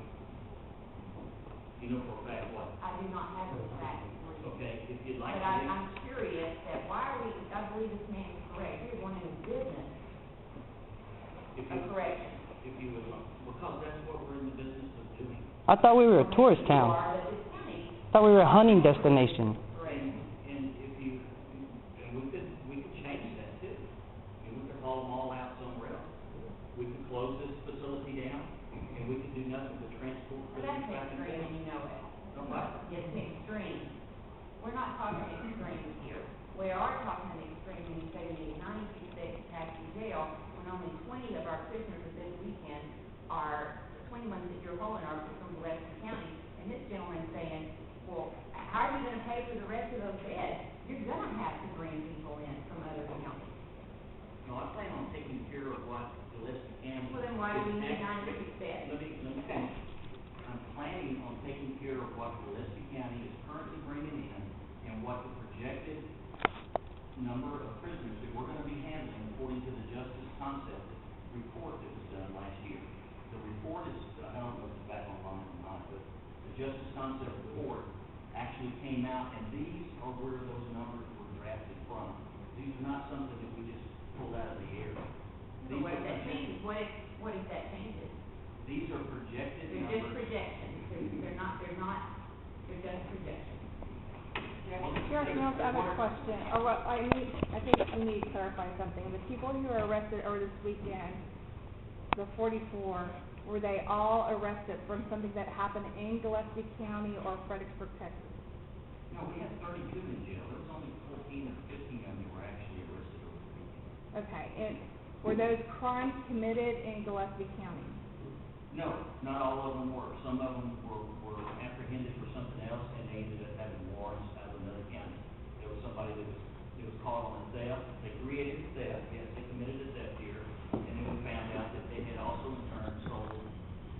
S5: You know for a fact what?
S2: I do not have those facts for you.
S5: Okay, if you'd like
S2: But
S5: to.
S2: I'm curious that I believe this man is correct, you're going into business
S5: If
S2: of
S5: you,
S2: correction.
S5: if you would, because that's what we're in the business of doing.
S1: I thought we were a tourist
S2: You
S1: town.
S2: are, but it's funny,
S1: I thought we were a hunting destination.
S2: correct.
S5: And if you, and we could change that too. And we could haul them all out somewhere else. We could close this facility down, and we could do nothing but transport
S2: But
S5: prisoners
S2: that's
S5: back and
S2: extreme,
S5: forth.
S2: and you know it.
S5: Nobody.
S2: It's extreme. We're not talking extreme here. We are talking an extreme when you say we need 96-bed capacity jail, when only 20 of our prisoners of this weekend are, 20 ones that you're holding are from Gillespie County. And this gentleman's saying, well, how are you gonna pay for the rest of those beds? You're gonna have to bring people in from other counties.
S5: No, I plan on taking care of what Gillespie County.
S2: Well, then why do we need
S5: is
S2: 96 beds?
S5: Let me finish. I'm planning on taking care of what Gillespie County is currently bringing in and what the projected number of prisoners that we're gonna be handling according to the justice concept report that was done last year. The report is, I don't know if it's back online or not, but the justice concept report actually came out, and these are where those numbers were drafted from. These are not something that we just pulled out of the air.
S2: So what if that changes? What if that changes?
S5: These are projected
S2: They're
S5: numbers.
S2: just projections, they're just projections.
S8: Sheriff Mills, I have a question, or what, I think you need to clarify something. The people who were arrested over this weekend, the 44, were they all arrested from something that happened in Gillespie County or Fredericksburg, Texas?
S5: No, we had 32 in jail. There was only 14 or 15 of them that were actually arrested over the weekend.
S8: Okay, and were those crimes committed in Gillespie County?
S5: No, not all of them were. Some of them were apprehended for something else, and they ended up having warrants out of another county. There was somebody that was caught on a theft. They created a theft, yes, they committed a theft here, and then we found out that they had also in turn sold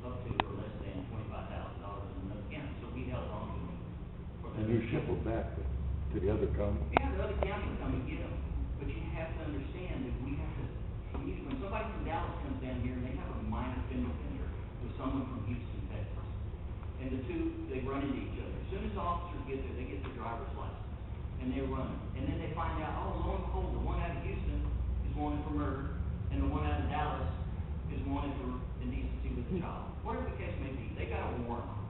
S5: up to or less than $25,000 in another county. So we held on to them for that.
S6: And you ship them back to the other county?
S5: Yeah, the other counties come and get them, but you have to understand that when somebody from Dallas comes down here and they have a minor fender with someone from Houston, Texas, and the two, they run into each other. As soon as the officers get there, they get their driver's license, and they're running. And then they find out, oh, lo and behold, the one out of Houston is wanted for murder, and the one out of Dallas is wanted for indecency with a child. Whatever the case may be, they got a warrant on them.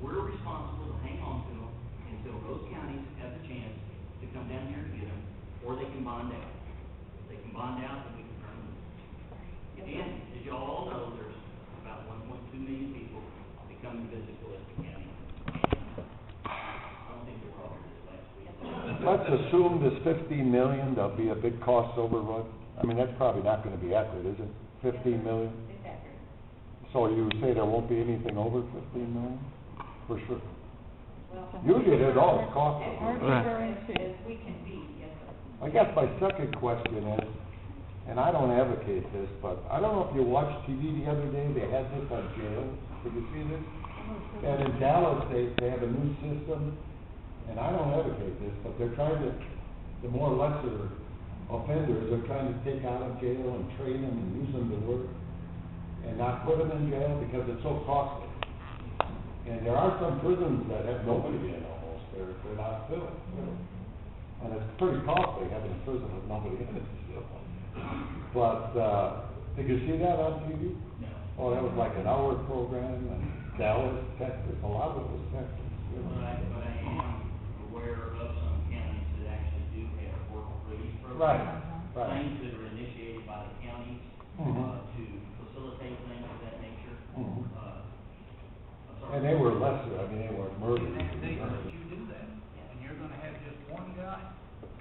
S5: We're responsible to hang on to them until those counties have the chance to come down here and get them, or they can bond out. If they can bond out, then we can turn them loose. Again, as you all know, there's about 1.2 million people that come to visit Gillespie County. I don't think they were all here this last week.
S6: Let's assume this 15 million, there'll be a big cost overrun. I mean, that's probably not gonna be accurate, is it? 15 million?
S2: It's accurate.
S6: So you say there won't be anything over 15 million? For sure.
S2: Well,
S6: Usually there's always cost
S2: as
S6: overrun.
S2: as we can be, yes, sir.
S6: I guess my second question is, and I don't advocate this, but I don't know if you watched TV the other day, they had this on jail. Did you see this? And in Dallas, they have a new system, and I don't advocate this, but they're trying to, the more lesser offenders, they're trying to take out of jail and train them and use them to work, and not put them in jail because it's so costly. And there are some prisons that have nobody in almost, they're not filled, really. And it's pretty costly having a prison with nobody in it still. But, did you see that on TV?
S5: No.
S6: Oh, that was like an hour program in Dallas, Texas, a lot of it was Texas, you know.
S5: But I am aware of some counties that actually do have work release programs.
S6: Right, right.
S5: Things that are initiated by the counties, to facilitate things of that nature.
S6: Mhm.
S5: I'm sorry.
S6: And they were lesser, I mean, they weren't murder.
S7: They let you do that, and you're gonna have just one guy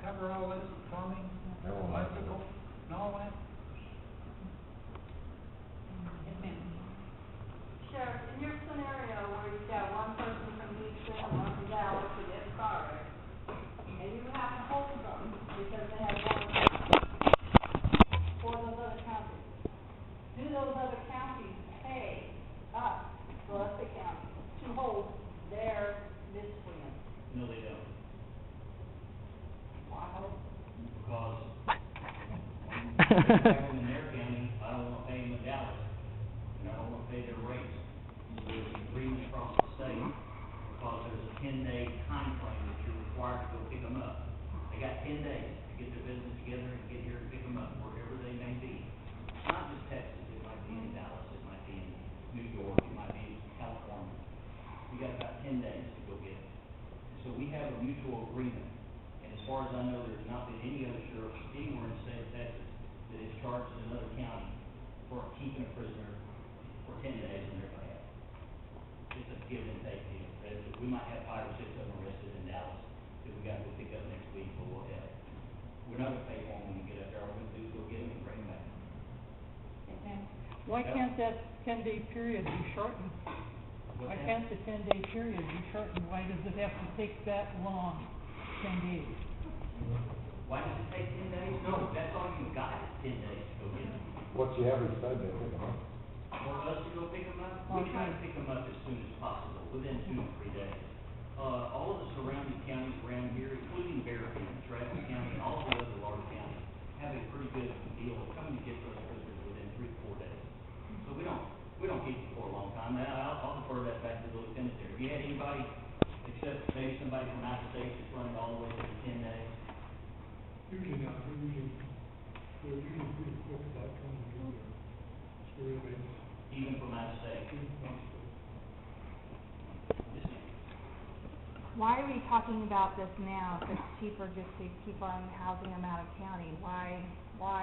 S7: cover all this, plumbing,
S6: They won't let you.
S7: electrical, and all that?
S2: Yes, ma'am.
S9: Sheriff, in your scenario where you've got one person from Houston and one from Dallas who gets fired, and you have to hold them because they have one for those other counties, do those other counties pay us, Gillespie County, to hold their miscreants?
S5: No, they don't.
S9: Why hold?
S5: Because when they pay them in their county, I don't wanna pay them in Dallas, and I don't wanna pay their rates. So there's an agreement across the state, because there's a 10-day time frame that you're required to go pick them up. They got 10 days to get their business together and get here and pick them up, wherever they may be. It's not just Texas, it might be in Dallas, it might be in New York, it might be in California. You got about 10 days to go get it. So we have a mutual agreement, and as far as I know, there's not been any other sheriff anywhere in the state of Texas that has charged another county for keeping a prisoner for 10 days on their behalf. It's a give and take deal. We might have 5 or 6 of them arrested in Dallas that we gotta go pick up next week, or we'll have. We're not gonna pay for them when we get up there, all we're gonna do is go get them and bring them back.
S2: Yes, ma'am.
S10: Why can't that 10-day period be shortened?
S5: What's
S10: Why
S5: that?
S10: can't the 10-day period be shortened? Why does it have to take that long, 10 days?
S5: Why does it take 10 days? No, that's all you've got, is 10 days to go get them.
S6: What's the average time they pick them up?
S5: For us to go pick them up, we try to pick them up as soon as possible, within 2 to 3 days. All of the surrounding counties around here, including Berry and Travis County, and all the other large counties, have a pretty good deal of coming to get those prisoners within 3 to 4 days. So we don't keep them for a long time. Now, I'll defer that back to the lieutenant there. Have you had anybody, except maybe somebody from out of state that's running all the way through 10 days?
S7: Usually not, they're usually pretty quick about coming to their surveillance.
S5: Even from out of state? Yes, ma'am.
S8: Why are we talking about this now, if it's cheaper just to keep on housing them out of county? Why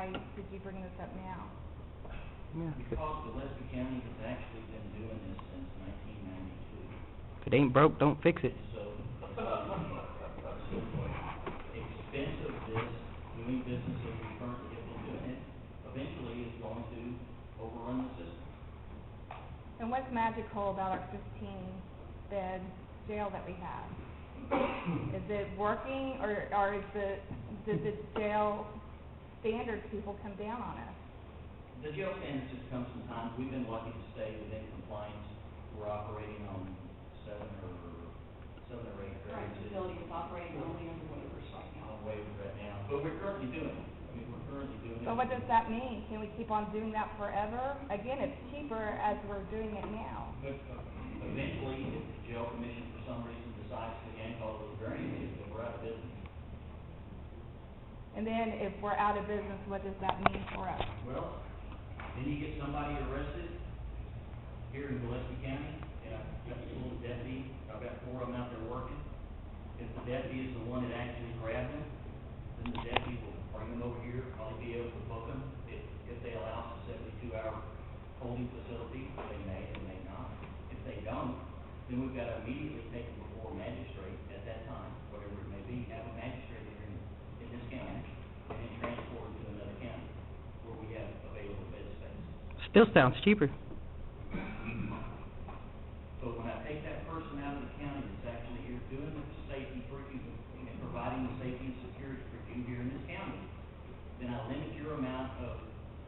S8: did you bring this up now?
S1: Yeah.
S5: Because Gillespie County has actually been doing this since 1992.
S1: If it ain't broke, don't fix it.
S5: So, expense of this, doing business as we currently have been doing it, eventually is going to overrun the system.
S8: And what's magical about our 15-bed jail that we have? Is it working, or did the jail standards people come down on us?
S5: The jail standards has come sometimes, we've been lucky to stay within compliance. We're operating on 7 or 8
S2: Current facility is operating only under waivers right now.
S5: on waivers right now, but we're currently doing it. I mean, we're currently doing it.
S8: So what does that mean? Can we keep on doing that forever? Again, it's cheaper as we're doing it now.
S5: But eventually, if the jail commission for some reason decides to yank all those variances, then we're out of business.
S8: And then if we're out of business, what does that mean for us?
S5: Well, then you get somebody arrested here in Gillespie County, and I've got this little deputy, I've got 4 of them out there working. If the deputy is the one that actually grabbed them, then the deputy will bring them over here, probably be able to book them if they allow us a 72-hour holding facility. They may, they may not. If they don't, then we've got to immediately take them before a magistrate at that time, whatever it may be, have a magistrate here in this county, and then transport them to another county where we have available bed space.
S1: Still sounds cheaper.
S5: So when I take that person out of the county that's actually here doing the safety for you and providing the safety and security for you here in this county, then I limit your amount of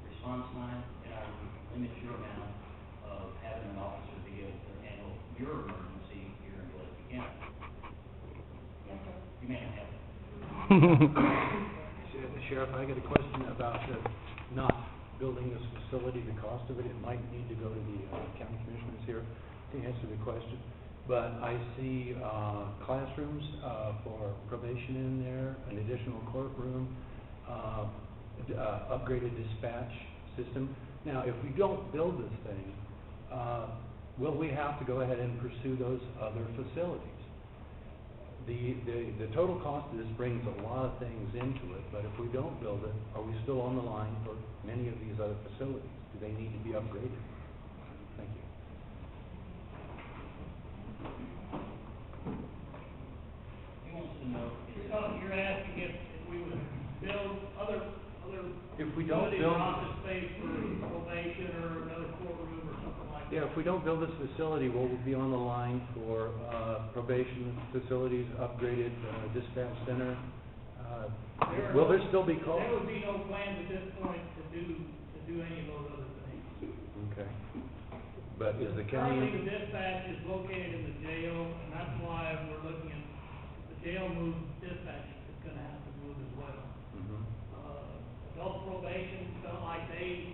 S5: response time, and I limit your amount of having an officer be able to handle your
S11: Sheriff, I got a question about not building this facility, the cost of it. It might need to go to the county commissioners here to answer the question. But I see classrooms for probation in there, an additional courtroom, upgraded dispatch system. Now, if we don't build this thing, will we have to go ahead and pursue those other facilities? The total cost of this brings a lot of things into it, but if we don't build it, are we still on the line for many of these other facilities? Do they need to be upgraded? Thank you.
S5: He wants to know.
S3: You're asking if we would build other
S11: If we don't
S3: facilities,
S11: build-
S3: office space for probation or another courtroom or something like that.
S11: Yeah, if we don't build this facility, will we be on the line for probation facilities, upgraded dispatch center? Will there still be calls?
S3: There would be no plans at this point to do any of those other things.
S11: Okay. But is the
S3: Currently,
S11: county?
S3: the dispatch is located in the jail, and that's why we're looking at the jail move, dispatch is gonna have to move as well.
S11: Mhm.
S3: Adult probation felt like they,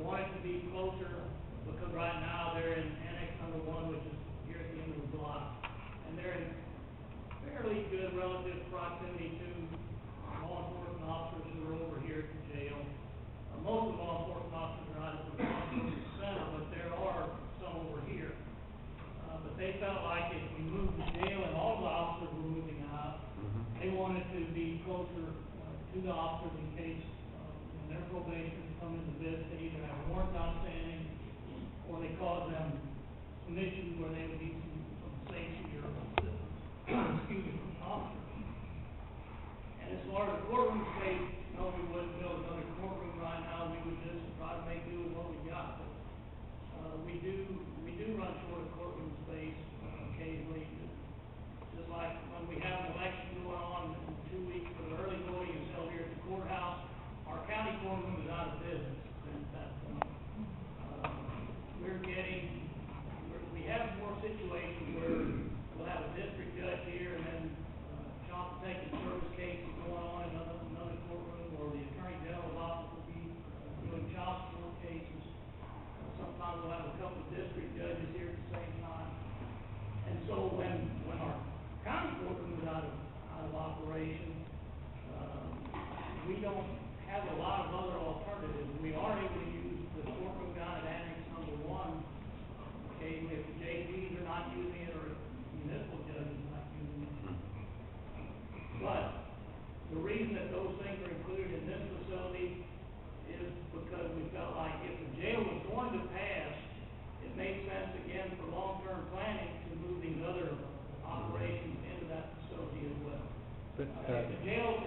S3: wanted to be closer, because right now they're in annex number 1, which is here at the end of the block. And they're in fairly good relative proximity to law enforcement officers who are over here at the jail. Most of the law enforcement officers are out at the law enforcement center, but there are some over here. But they felt like if we moved the jail and all the officers were moving out, they wanted to be closer to the officers in case when their probation come into visit, they either have warrants outstanding or they cause them some issues where they would need some safety or excuse me, from officers. And as far as the courtroom space, no, we wouldn't build another courtroom right now. We would just try to make do with what we got. But we do run short of courtroom space occasionally. Just like when we have an election going on in 2 weeks for the early voting is held here at the courthouse, our county courtroom is out of business at that point. We have more situations where we'll have a district judge here and then child protective service cases going on in another courtroom, or the attorney general's office will be doing child support cases. Sometimes we'll have a couple of district judges here at the same time. And so when our county courtroom is out of operation, we don't have a lot of other alternatives. We are able to use the courtroom down at annex number 1. Occasionally, if the JPs are not using it or if the municipal judge is not using it. But the reason that those things are included in this facility is because we felt like if the jail was going to pass, it made sense again for long-term planning to move these other operations into that facility as well.
S11: But,
S3: If the jail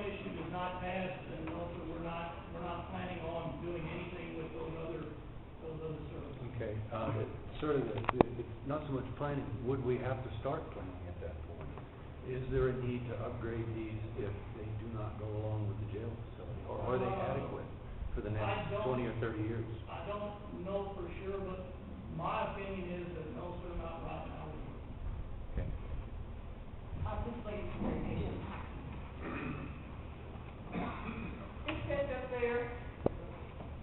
S3: issue does not pass, then also we're not planning on doing anything with those other services.
S11: Okay, sort of, it's not so much planning, would we have to start planning at that point? Is there a need to upgrade these if they do not go along with the jail facility? Or are they adequate for the next 20 or 30 years?
S3: I don't know for sure, but my opinion is that no, sir, not right now.
S11: Okay.
S2: This lady's very patient.
S9: It says up there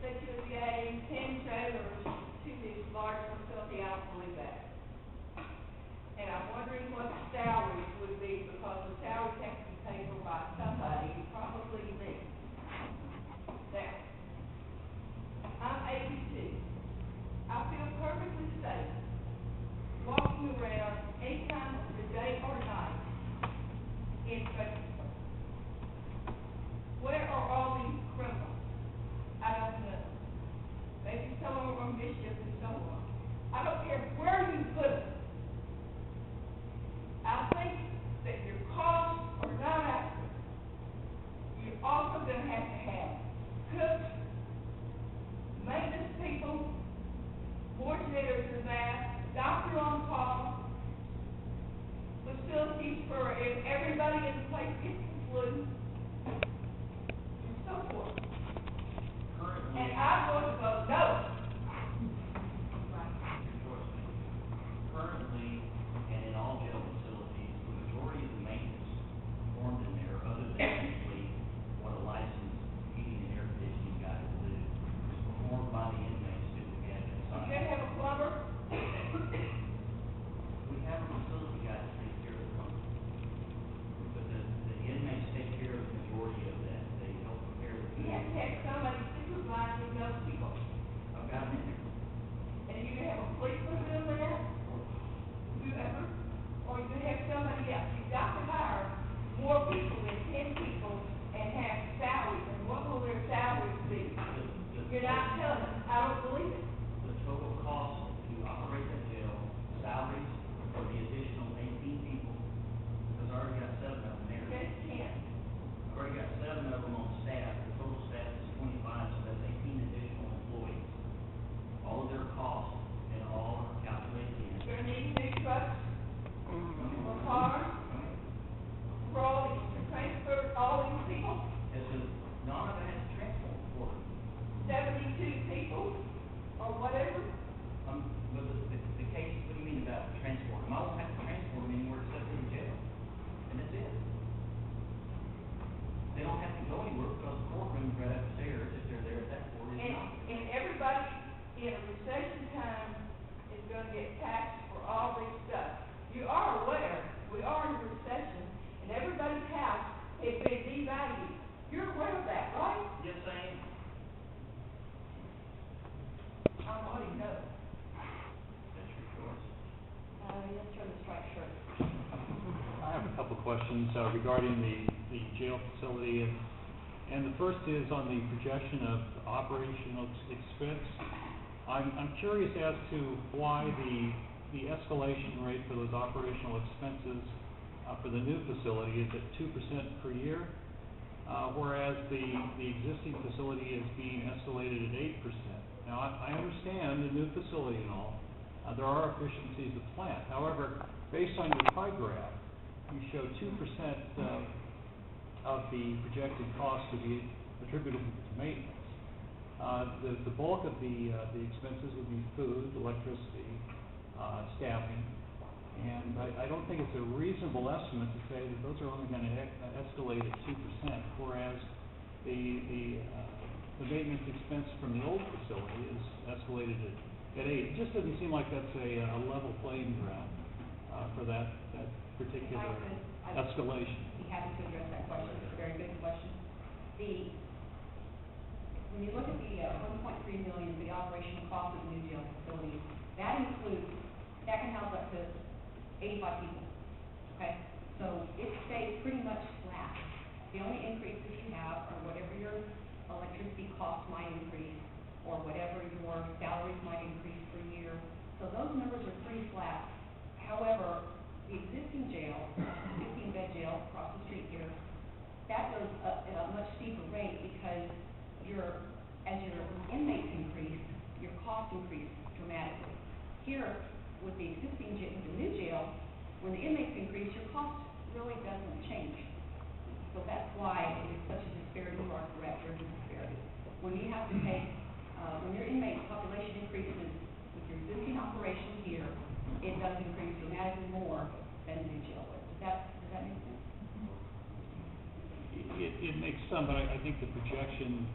S9: that you're getting 10 trailers to this large facility, I don't believe that. And I'm wondering what the salaries would be, because the salaries have to be paid for by somebody, probably me. Now, I'm 82. I feel perfectly safe walking around any time of the day or night in Fredericksburg. Where are all these criminals? I don't know. Maybe some of them are mischief and so on. I don't care where you put them. I think that your costs are not accurate. You're also gonna have to have cooks, maintenance people, more janitors than that, doctor on call, facilities for if everybody in the place gets the flu, and so forth.
S5: Currently,
S9: And I'm going to vote no.
S5: currently, and in all jail facilities, the majority of the maintenance performed in there
S9: in a recession time is gonna get taxed for all this stuff. You are aware, we are in a recession, and everybody's house has been devalued. You're aware of that, right?
S5: Yes, I am.
S9: I want to know.
S5: That's your choice.
S2: Yes, sir, Mr. Strike, sure.
S11: I have a couple of questions regarding the jail facility, and the first is on the projection of operational expense. I'm curious as to why the escalation rate for those operational expenses for the new facility is at 2% per year, whereas the existing facility is being escalated at 8%. Now, I understand the new facility and all, there are efficiencies of plant. However, based on your pie graph, you show 2% of the projected cost to be attributable to maintenance. The bulk of the expenses would be food, electricity, staffing, and I don't think it's a reasonable estimate to say that those are only going to escalate at 2%, whereas the maintenance expense from the old facility is escalated at 8%. It just doesn't seem like that's a level playing ground for that particular escalation.
S2: Be happy to address that question. It's a very good question. When you look at the $1.3 million, the operational cost of the new jail facility, that can house up to 85 people. Okay, so it stays pretty much flat. The only increases you have are whatever your electricity costs might increase, or whatever your salaries might increase per year. So those numbers are pretty flat. However, the existing jail, 16-bed jail across the street here, that goes up at a much steeper rate because as your inmates increase, your costs increase dramatically. Here, with the existing jail, with the new jail, when the inmates increase, your cost really doesn't change. So that's why it is such a disparity. You are correct, there is a disparity. When you have to take, when your inmate population increases with your existing operation here, it does increase dramatically more than the new jail would. Does that make sense?
S11: It makes some, but I think the projection,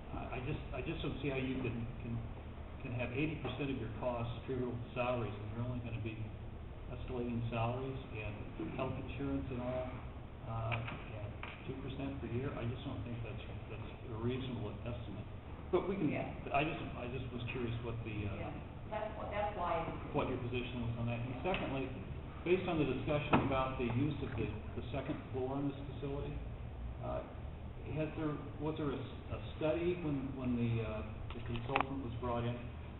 S11: I just don't see how you can have 80% of your costs attributable to salaries, and you're only going to be escalating salaries and health insurance and all at 2% per year. I just don't think that's a reasonable estimate. But we can.
S2: Yeah.
S11: I just was curious what the
S2: That's why.
S11: what your position was on that. And secondly, based on the discussion about the use of the second floor in this facility, was there a study when the consultant was brought in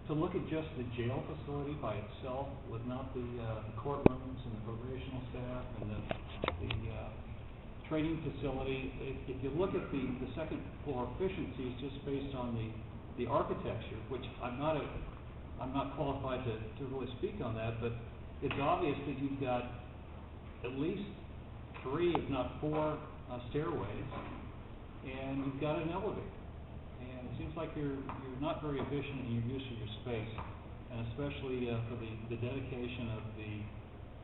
S11: to look at just the jail facility by itself, with not the courtrooms and the probational staff and the training facility? If you look at the second floor efficiencies just based on the architecture, which I'm not qualified to really speak on that, but it's obvious that you've got at least 3, if not 4, stairways, and you've got an elevator. And it seems like you're not very efficient in your use of your space, and especially for the dedication of the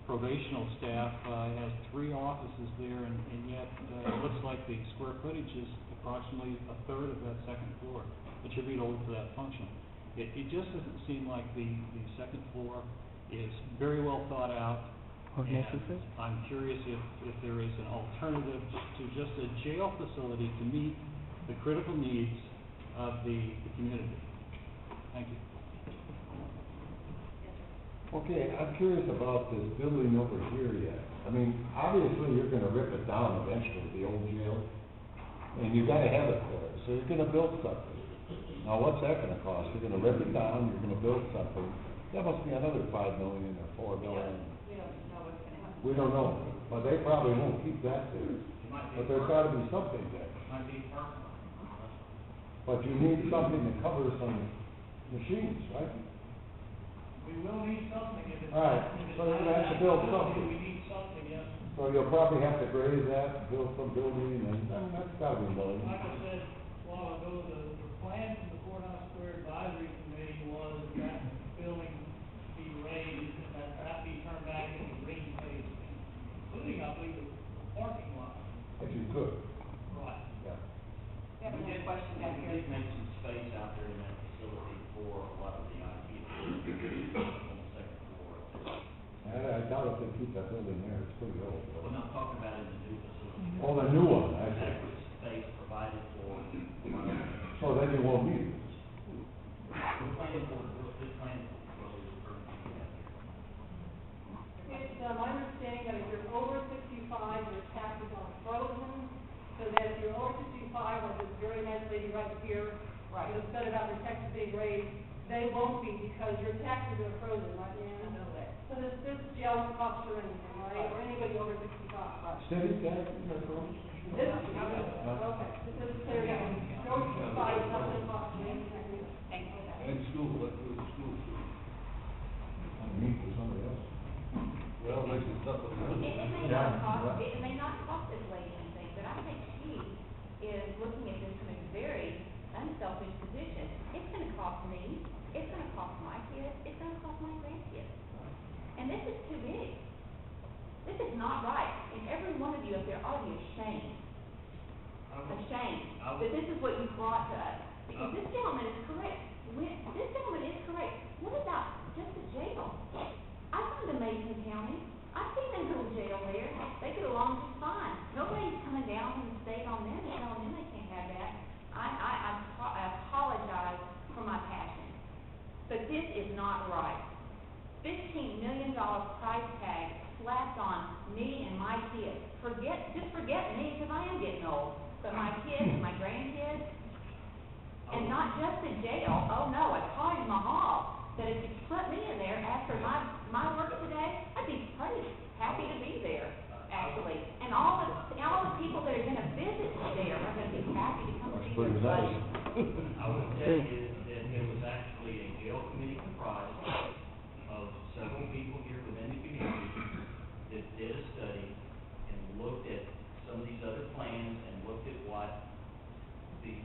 S11: probational staff. Has 3 offices there, and yet it looks like the square footage is approximately a third of that second floor attributable to that function. It just doesn't seem like the second floor is very well thought out. And I'm curious if there is an alternative to just a jail facility to meet the critical needs of the community. Thank you.
S6: Okay, I'm curious about this building over here yet. I mean, obviously you're gonna rip it down eventually, the old jail, and you gotta have it there, so you're gonna build something. Now, what's that gonna cost? You're gonna rip it down, you're gonna build something. That must be another $5 million or $4 million.
S2: We don't know what's going to happen.
S6: We don't know, but they probably won't keep that there. But there's gotta be something there.
S5: Might be personal.
S6: But you need something to cover some machines, right?
S3: We will need something if it's.
S6: All right,
S3: if it's
S6: so you're gonna have to
S3: not
S6: build
S3: facility,
S6: something.
S3: We need something, yes.
S6: So you'll probably have to graze that, build some building, and that's gotta be millions.
S3: Like I said a while ago, the plan from the Courthouse Square Advisory Committee was that building be raised, and that be turned back into green space, including, I believe, the parking lot.
S6: If you could,
S3: Right.
S6: yeah.
S2: We have another question back
S5: We
S2: here.
S5: did make some space out there in that facility for on the second floor up there.
S6: I doubt if they keep that building there, it's pretty old.
S5: We're not talking about in the new facility.
S6: Oh, the new one, I see.
S5: Adequate space provided for.
S6: So then you won't need it.
S5: We're planning for what we're currently have here.
S9: It's, my understanding that if you're over 65, your taxes are frozen, so that if you're over 65, like this very nice lady right here,
S2: Right.
S9: who's upset about her taxes being raised, they won't be because your taxes are frozen, right,
S2: I
S9: Nan?
S2: know that.
S9: So this jail won't cost you anything, right, or anybody over 65.
S6: City tax, no problem?
S9: This, okay, this is clear now, over 65, it's not gonna cost you anything.
S2: Thank you.
S4: And school, let's go to school.
S6: I mean, for somebody else.
S4: Well, it makes it tougher.
S12: It may not cost, it may not cost this lady anything, but I think she is looking at this from a very unselfish position. It's gonna cost me, it's gonna cost my kids, it's gonna cost my grandkids. And this is too big. This is not right, and every one of you up there ought to be ashamed. Ashamed that this is what you brought to us, because this gentleman is correct. This gentleman is correct. What about just the jail? I've gone to Mason County. I've seen them go to jail there. They get along just fine. Nobody's coming down from the state on them and telling them they can't have that. I apologize for my passion, but this is not right. $15 million price tag slapped on me and my kids. Just forget me, because I am getting old, but my kids and my grandkids, and not just the jail. Oh no, I called Mahal, that if you put me in there after my work today, I'd be pretty happy to be there, actually. And all the people that are gonna visit there are gonna be happy to come see their buddy.
S5: I would tell you that there was actually a jail committee comprised of several people here within the community that did a study and looked at some of these other plans and looked at what the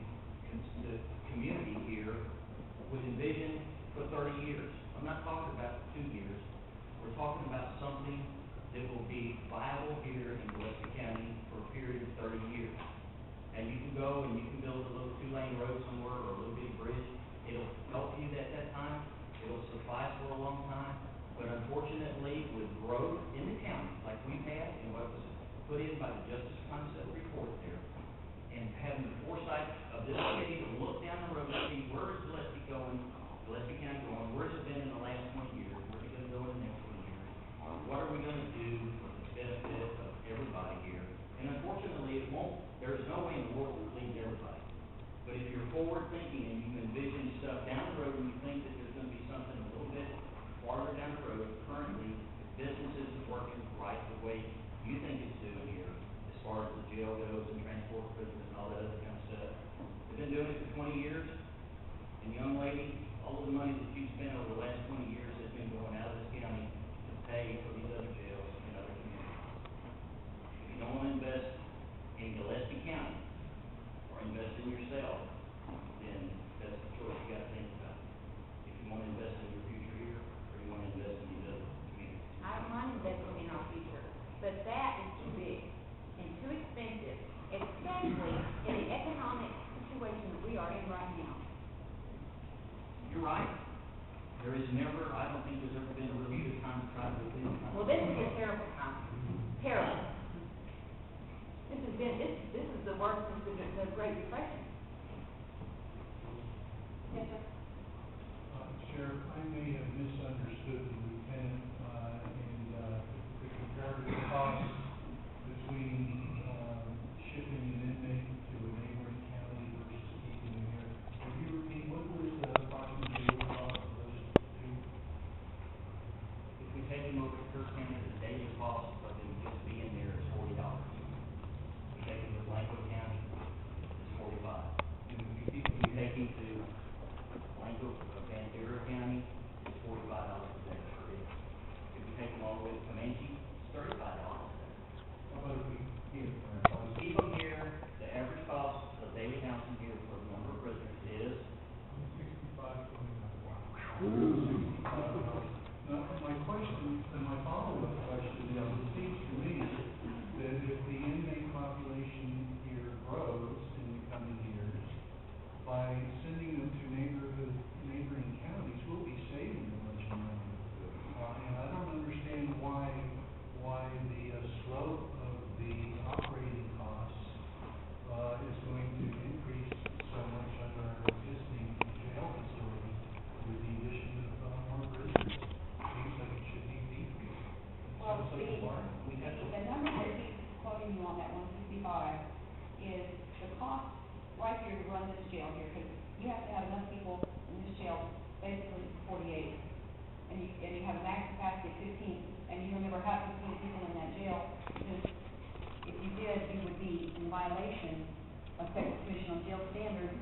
S5: community here would envision for 30 years. I'm not talking about 2 years. We're talking about something that will be viable here in Gillespie County for a period of 30 years. And you can go and you can build a little 2-lane road somewhere or a little bitty bridge. It'll help you at that time. It'll suffice for a long time. But unfortunately, with growth in the county, like we've had, and what was put in by the Justice Concept report there, and having the foresight of this committee to look down the road and see where is Gillespie going, Gillespie County going, where's it been in the last 20 years, where's it gonna go in the next 20 years? What are we gonna do for the benefit of everybody here? And unfortunately, there's no way in the world to please everybody. But if you're forward thinking and you envision stuff down the road and you think that there's gonna be something a little bit farther down the road, currently, business isn't working right the way you think it's doing here, as far as the jail goes and transport prisoners and all that other kind of stuff. They've been doing it for 20 years, and young lady, all of the money that you spent over the last 20 years has been going out of this county to pay for these other jails and other communities. If you don't wanna invest in Gillespie County, or invest in yourself, then that's the choice you gotta think about. If you wanna invest in your future here, or you wanna invest in these other communities.
S12: I don't mind investing in our future, but that is too big and too expensive, especially in the economic situation that we are in right now.
S5: You're right. There is never, I don't think there's ever been a really good time to try to build this kind of.
S12: Well, this is a terrible time, terrible. This is the worst since the Great Depression.
S9: Yes, sir.
S7: Sheriff, I may have misunderstood the lieutenant, the comparative cost between, shipping an inmate to a neighboring county versus keeping him here. Could you repeat, what was the approximately the cost of those two?
S5: If we take him over to Kirk County, the daily cost of him just being there is $40. If we take him to Blanco County, it's $45. If you take him to Blanco, Vanir County, it's $45 a day per day. If you take him all the way to Comanche, it's $35 a day.
S7: How about if we keep it for
S5: If we keep them here, the average cost of daily housing here for the number of prisoners is
S7: 65, Now, my question, and my follow-up question is, it seems to me that if the inmate population here grows in the coming years, by sending them to neighboring counties, we'll be saving a bunch of money.
S2: basically 48, and you have a max capacity of 15, and you remember how 15 people in that jail, because if you did, you would be in violation of Texas Commission on Jail Standards.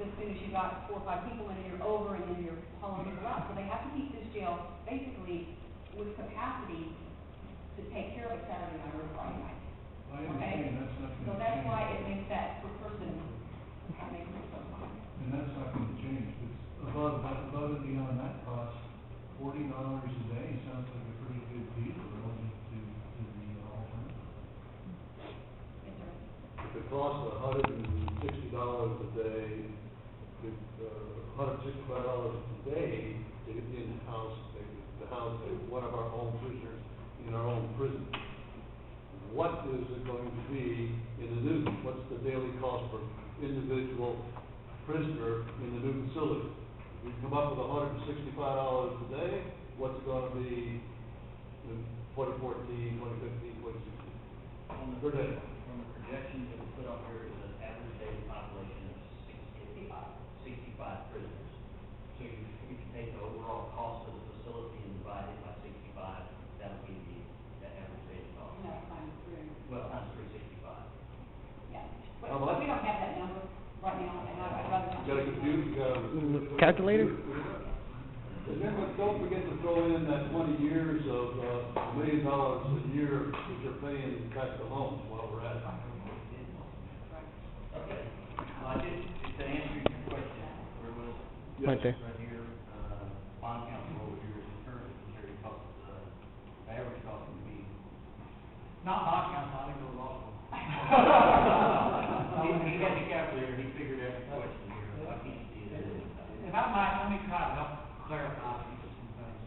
S2: As soon as you got 4 or 5 people in, you're over, and then you're hauling people out. So they have to keep this jail basically with capacity to take care of a Saturday night or a Friday night.
S7: I understand that's not
S2: So
S7: gonna
S2: that's
S7: change.
S2: why it makes that per person, that makes it so high.
S7: And that's not gonna change, but above and beyond that cost, $40 a day sounds like a pretty good deal relative to the alternative.
S2: Yes, sir.
S4: If it costs $160 a day, if, $165 a day to get in-house, to house one of our own prisoners in our own prison. What is it going to be in the new, what's the daily cost per individual prisoner in the new facility? We come up with $165 a day, what's it gonna be in 2014, 2015, 2016? Per day.
S5: From the projections that we put up here, is an average daily population of 65 prisoners. So if you take the overall cost of the facility and divide it by 65, that would be the average daily cost.
S2: No, times 3.
S5: Well, times 365.
S2: Yeah.
S4: How
S2: But
S4: much?
S2: we don't have that number right now, and I'd rather not.
S4: You got a computer, you got a...
S1: Calculator?
S4: And then, but don't forget to throw in that 20 years of, $1 million a year that you're paying back to homes while we're at it.
S5: Okay. To answer your question, where was?
S1: Right there.
S5: Right here, bond council over here is the current security cost, the average cost would be.
S3: Not bond council, I think it was law school.
S5: He got the calculator, he figured every question here, I can't see it.
S3: If I might, let me try to help clarify some things.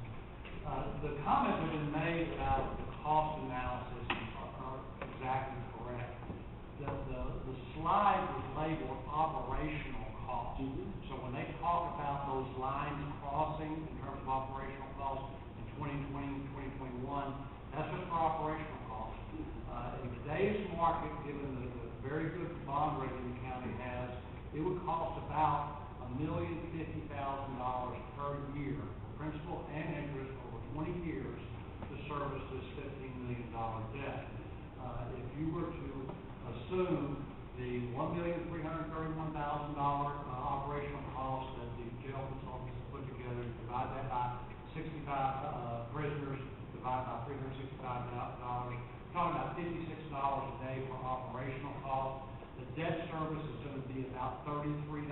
S3: The comments that have been made about the cost analysis are exactly correct. The slide was labeled operational cost. So when they talk about those lines crossing in terms of operational costs in 2020, 2021, that's just for operational costs. In today's market, given the very good bond rating the county has, it would cost about $1,050,000 per year, principal and interest over 20 years to service this $15 million debt. If you were to assume the $1,331,000 operational cost that the jail consultants put together, divide that by 65 prisoners, divide by $365, talking about $56 a day for operational costs. The debt service is going to be about $33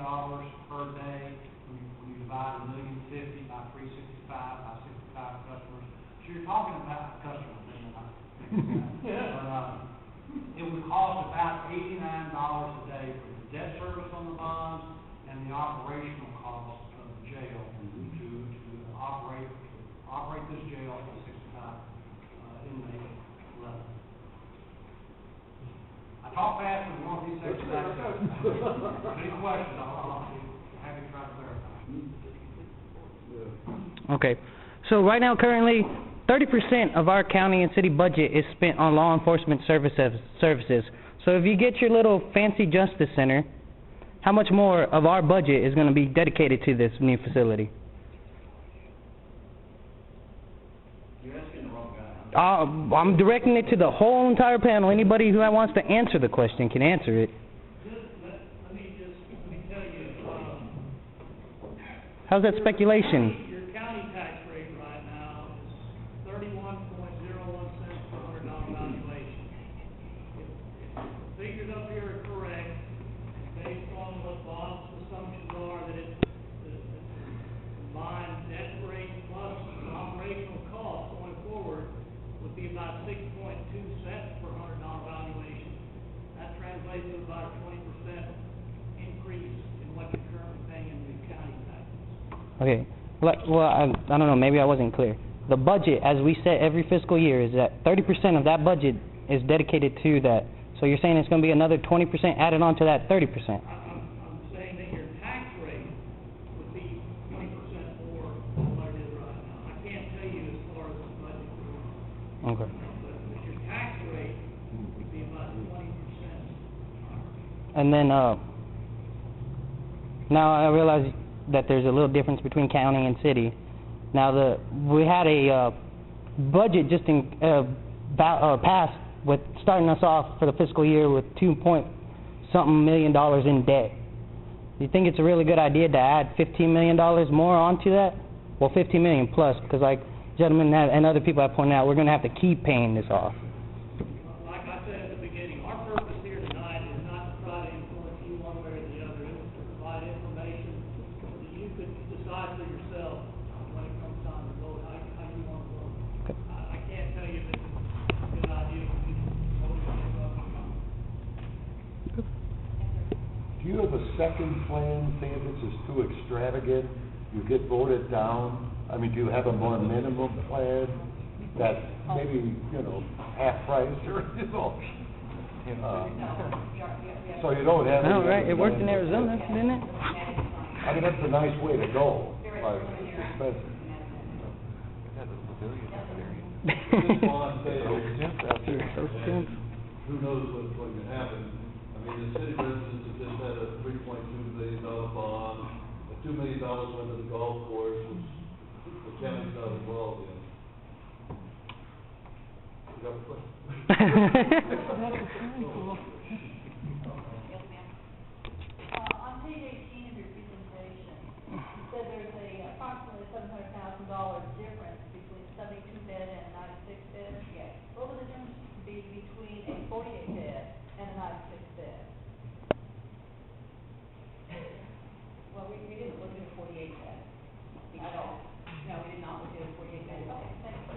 S3: per day when you divide $1,050,000 by 365 by 65 customers. So you're talking about customers, but it would cost about $89 a day for the debt service on the bonds and the operational cost of the jail to operate this jail at 65 inmate level. I talk fast with one of these sections. Any questions, I'll be happy to try to clarify.
S1: Okay. So right now, currently, 30% of our county and city budget is spent on law enforcement services. So if you get your little fancy justice center, how much more of our budget is going to be dedicated to this new facility?
S5: You're asking the wrong guy.
S1: I'm directing it to the whole entire panel. Anybody who wants to answer the question can answer it.
S3: Let me tell you,
S1: How's that speculation?
S3: your county tax rate right now is 31.01 cents per $100 valuation. If the figures up here are correct, based on what Bob's assumptions are, that it's the combined debt rate plus operational costs going forward would be about 6.2 cents per $100 valuation. That translates to about a 20% increase in what you're currently paying in the county taxes.
S1: Okay. Well, I don't know. Maybe I wasn't clear. The budget, as we set every fiscal year, is that 30% of that budget is dedicated to that. So you're saying it's going to be another 20% added on to that 30%?
S3: I'm saying that your tax rate would be 20% more than what it is right now. I can't tell you as far as the budget goes.
S1: Okay.
S3: But your tax rate would be about 20%.
S1: And then, now I realize that there's a little difference between county and city. Now, we had a budget just passed with starting us off for the fiscal year with $2.something million in debt. Do you think it's a really good idea to add $15 million more onto that? Well, $15 million plus, because like gentlemen and other people have pointed out, we're going to have to keep paying this off.
S3: Like I said at the beginning, our purpose here tonight is not to try to influence you one way or the other. It's to provide information that you could decide for yourself when it comes time to vote, how you want to vote.
S1: Okay.
S3: I can't tell you that it's a good idea for you to vote against us.
S6: Do you have a second plan, say if this is too extravagant, you get voted down? I mean, do you have a more minimum plan that maybe, half price or, so you don't have.
S1: Oh, right, it worked in Arizona, didn't it?
S6: I mean, that's a nice way to go, but it's expensive.
S4: This bond fails,
S1: So
S4: and who knows what's going to happen. I mean, the city residents have just had a $3.2 million bond, a $2 million went to the golf course, which the county's not involved in. You have a question?
S2: On page 18 of your presentation, you said there's approximately $700,000 difference between a 72-bed and a 96-bed. Yes. What would the difference be between a 48-bed and a 96-bed? Well, we didn't look at a 48-bed at all. No, we did not look at a 48-bed. Okay, thank you.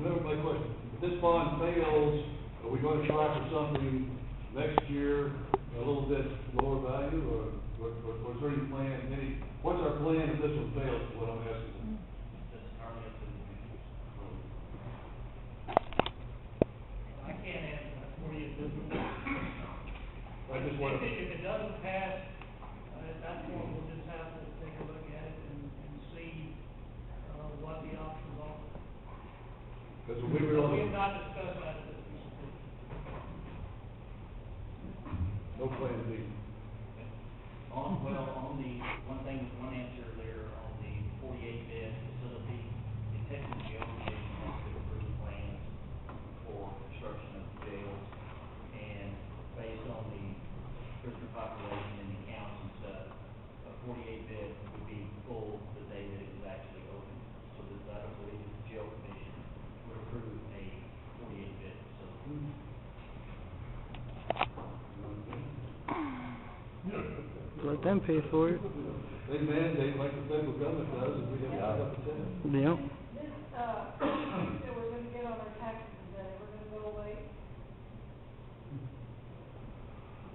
S4: Remember my question, if this bond fails, are we going to try for something next year, a little bit lower value, or is there any plan, what's our plan if this one fails, is what I'm asking?
S5: That's entirely up to the commission.
S3: I can't answer that for you at this point.
S4: I just want to.
S3: If it doesn't pass, at that point, we'll just have to take a look at it and see, what the options are.
S4: Because we
S3: We
S4: really,
S3: have not discussed that at this point.
S4: no plan B.
S5: On the, one answer there, on the 48-bed facility, the Texas Jail Commission has to approve plans for construction of jails, and based on the prisoner population and the counts and stuff, a 48-bed would be full the day that it was actually open. So that I believe the jail commission would approve a 48-bed facility.
S1: Let them pay for it.
S4: They mandate like the federal government does, and we have to have a ten.
S1: Yeah.
S9: This, that we're gonna get on our taxes, is that ever gonna go away?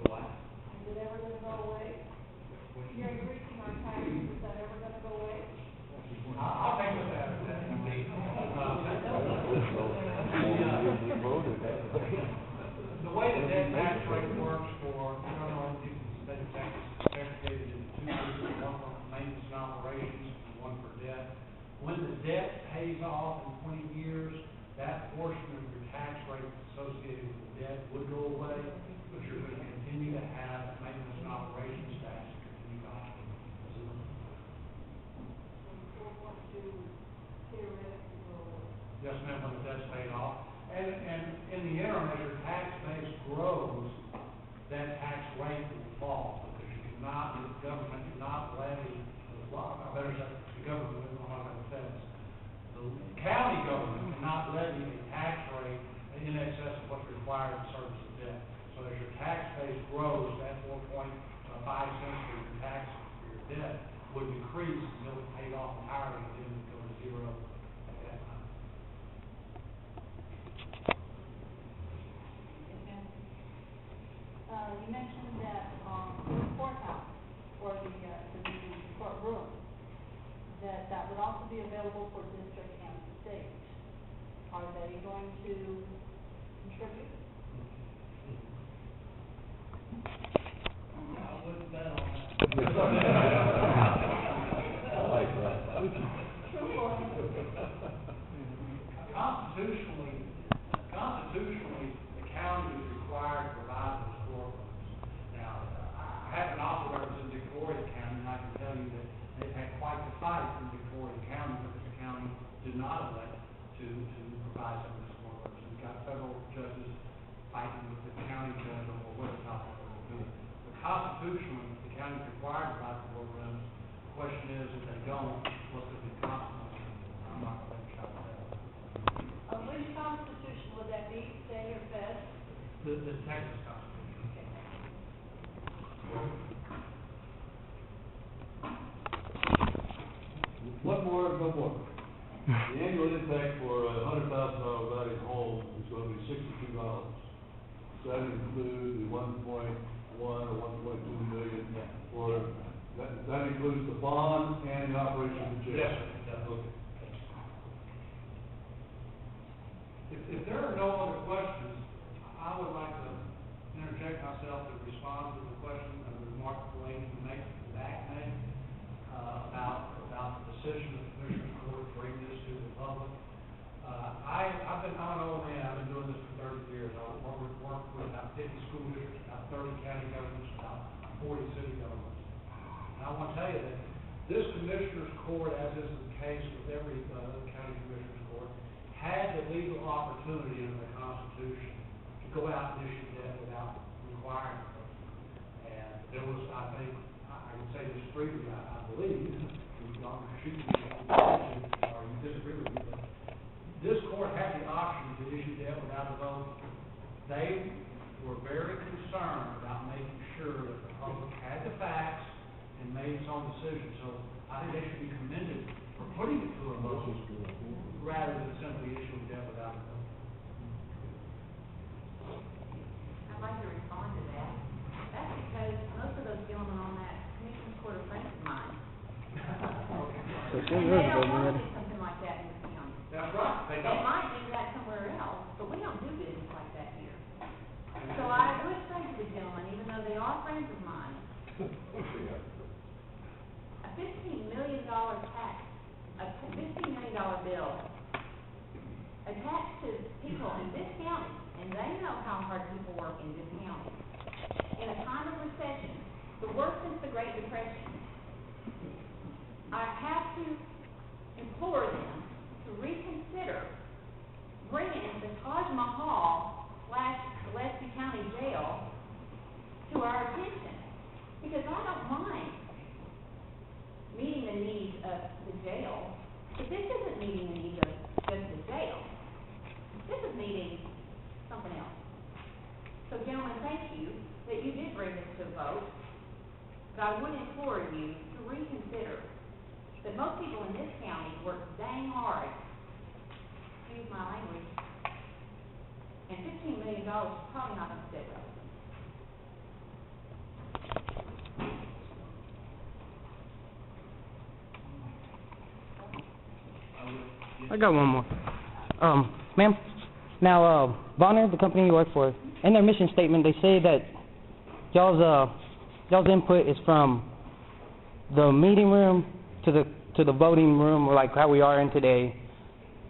S5: Why?
S9: Is it ever gonna go away? You're increasing our taxes, is that ever gonna go away?
S7: I'll take with that. The way the debt tax rate works for federal entities in the state of Texas is segregated into two groups, one for maintenance and operations and one for debt. When the debt pays off in 20 years, that portion of your tax rate associated with the debt would go away, but you're going to continue to have maintenance and operations tax continue to operate.
S9: Theoretically go away.
S7: Yes, ma'am, when the debt's paid off. And in the interim, as your tax base grows, that tax rate will fall, because you cannot, the government cannot levy, well, I better say, the government, we don't know how that says. The county government cannot levy a tax rate in excess of what's required to service the debt. So as your tax base grows, that 4.5 cents for your tax, for your debt would decrease until it paid off entirely, and then it would go to zero at that time.
S2: You mentioned that, the courthouse, or the new courtroom, that would also be available for district and state. Are they going to contribute?
S3: I wouldn't bet on that.
S6: I like that.
S7: Constitutionally, the county is required to provide those courtrooms. Now, I happen to also represent Victoria County, fighting before the county, because the county did not elect to provide some of this courtrooms. And we've got federal judges fighting with the county judge over what the top of it will be. But constitutionally, the county is required to provide the courtrooms. The question is, if they don't, what's going to be the consequences? I'm not going to take a shot at that.
S9: Which constitution would that be, state or fed?
S7: The Texas Constitution.
S4: One more, no more. The annual impact for a $100,000 value home is gonna be $62. So that includes the 1.1 or 1.2 million for, that includes the bond and the operation of the jail?
S7: Yes, sir.
S4: Okay.
S7: If there are no other questions, I would like to interject myself to respond to the question of the remark the lady made, about the decision of the Commissioner's Court to bring this to the public. I'm an old man, I've been doing this for 30 years. I work with about 50 school districts, about 30 county governments, about 40 city governments. And I want to tell you that this Commissioner's Court, as is the case with every county Commissioner's Court, had the legal opportunity under the Constitution to go out and issue debt without requiring it. And there was, I think, I can say this freely, I believe, you don't shoot me, or you disagree with me, but this court had the option to issue debt without a vote. They were very concerned about making sure that the public had the facts and made its own decision. So I think they should be commended for putting it to a vote rather than simply issuing debt without a vote.
S12: I'd like to respond to that. That's because most of those gentlemen on that Commissioner's Court are friends of mine.
S1: So
S12: And they don't want to do something like that in this county.
S7: That's right.
S12: They might do that somewhere else, but we don't do business like that here. So I would say to the gentlemen, even though they are friends of mine, a $15 million tax, a $15 million bill attached to people in this county, and they know how hard people work in this county, in a time of recession, the worst since the Great Depression, I have to implore them to reconsider bringing the Taj Mahal / Gillespie County Jail to our attention, because I don't mind meeting the needs of the jail, but this isn't meeting the needs of just the jail. This is meeting something else. So gentlemen, thank you that you did bring this to a vote, but I would implore you to reconsider that most people in this county work dang hard, excuse my language, and $15 million is probably not going to sit well with them.
S1: I got one more. Ma'am, now, Vanir, the company you work for, in their mission statement, they say that y'all's input is from the meeting room to the voting room, or like how we are in today,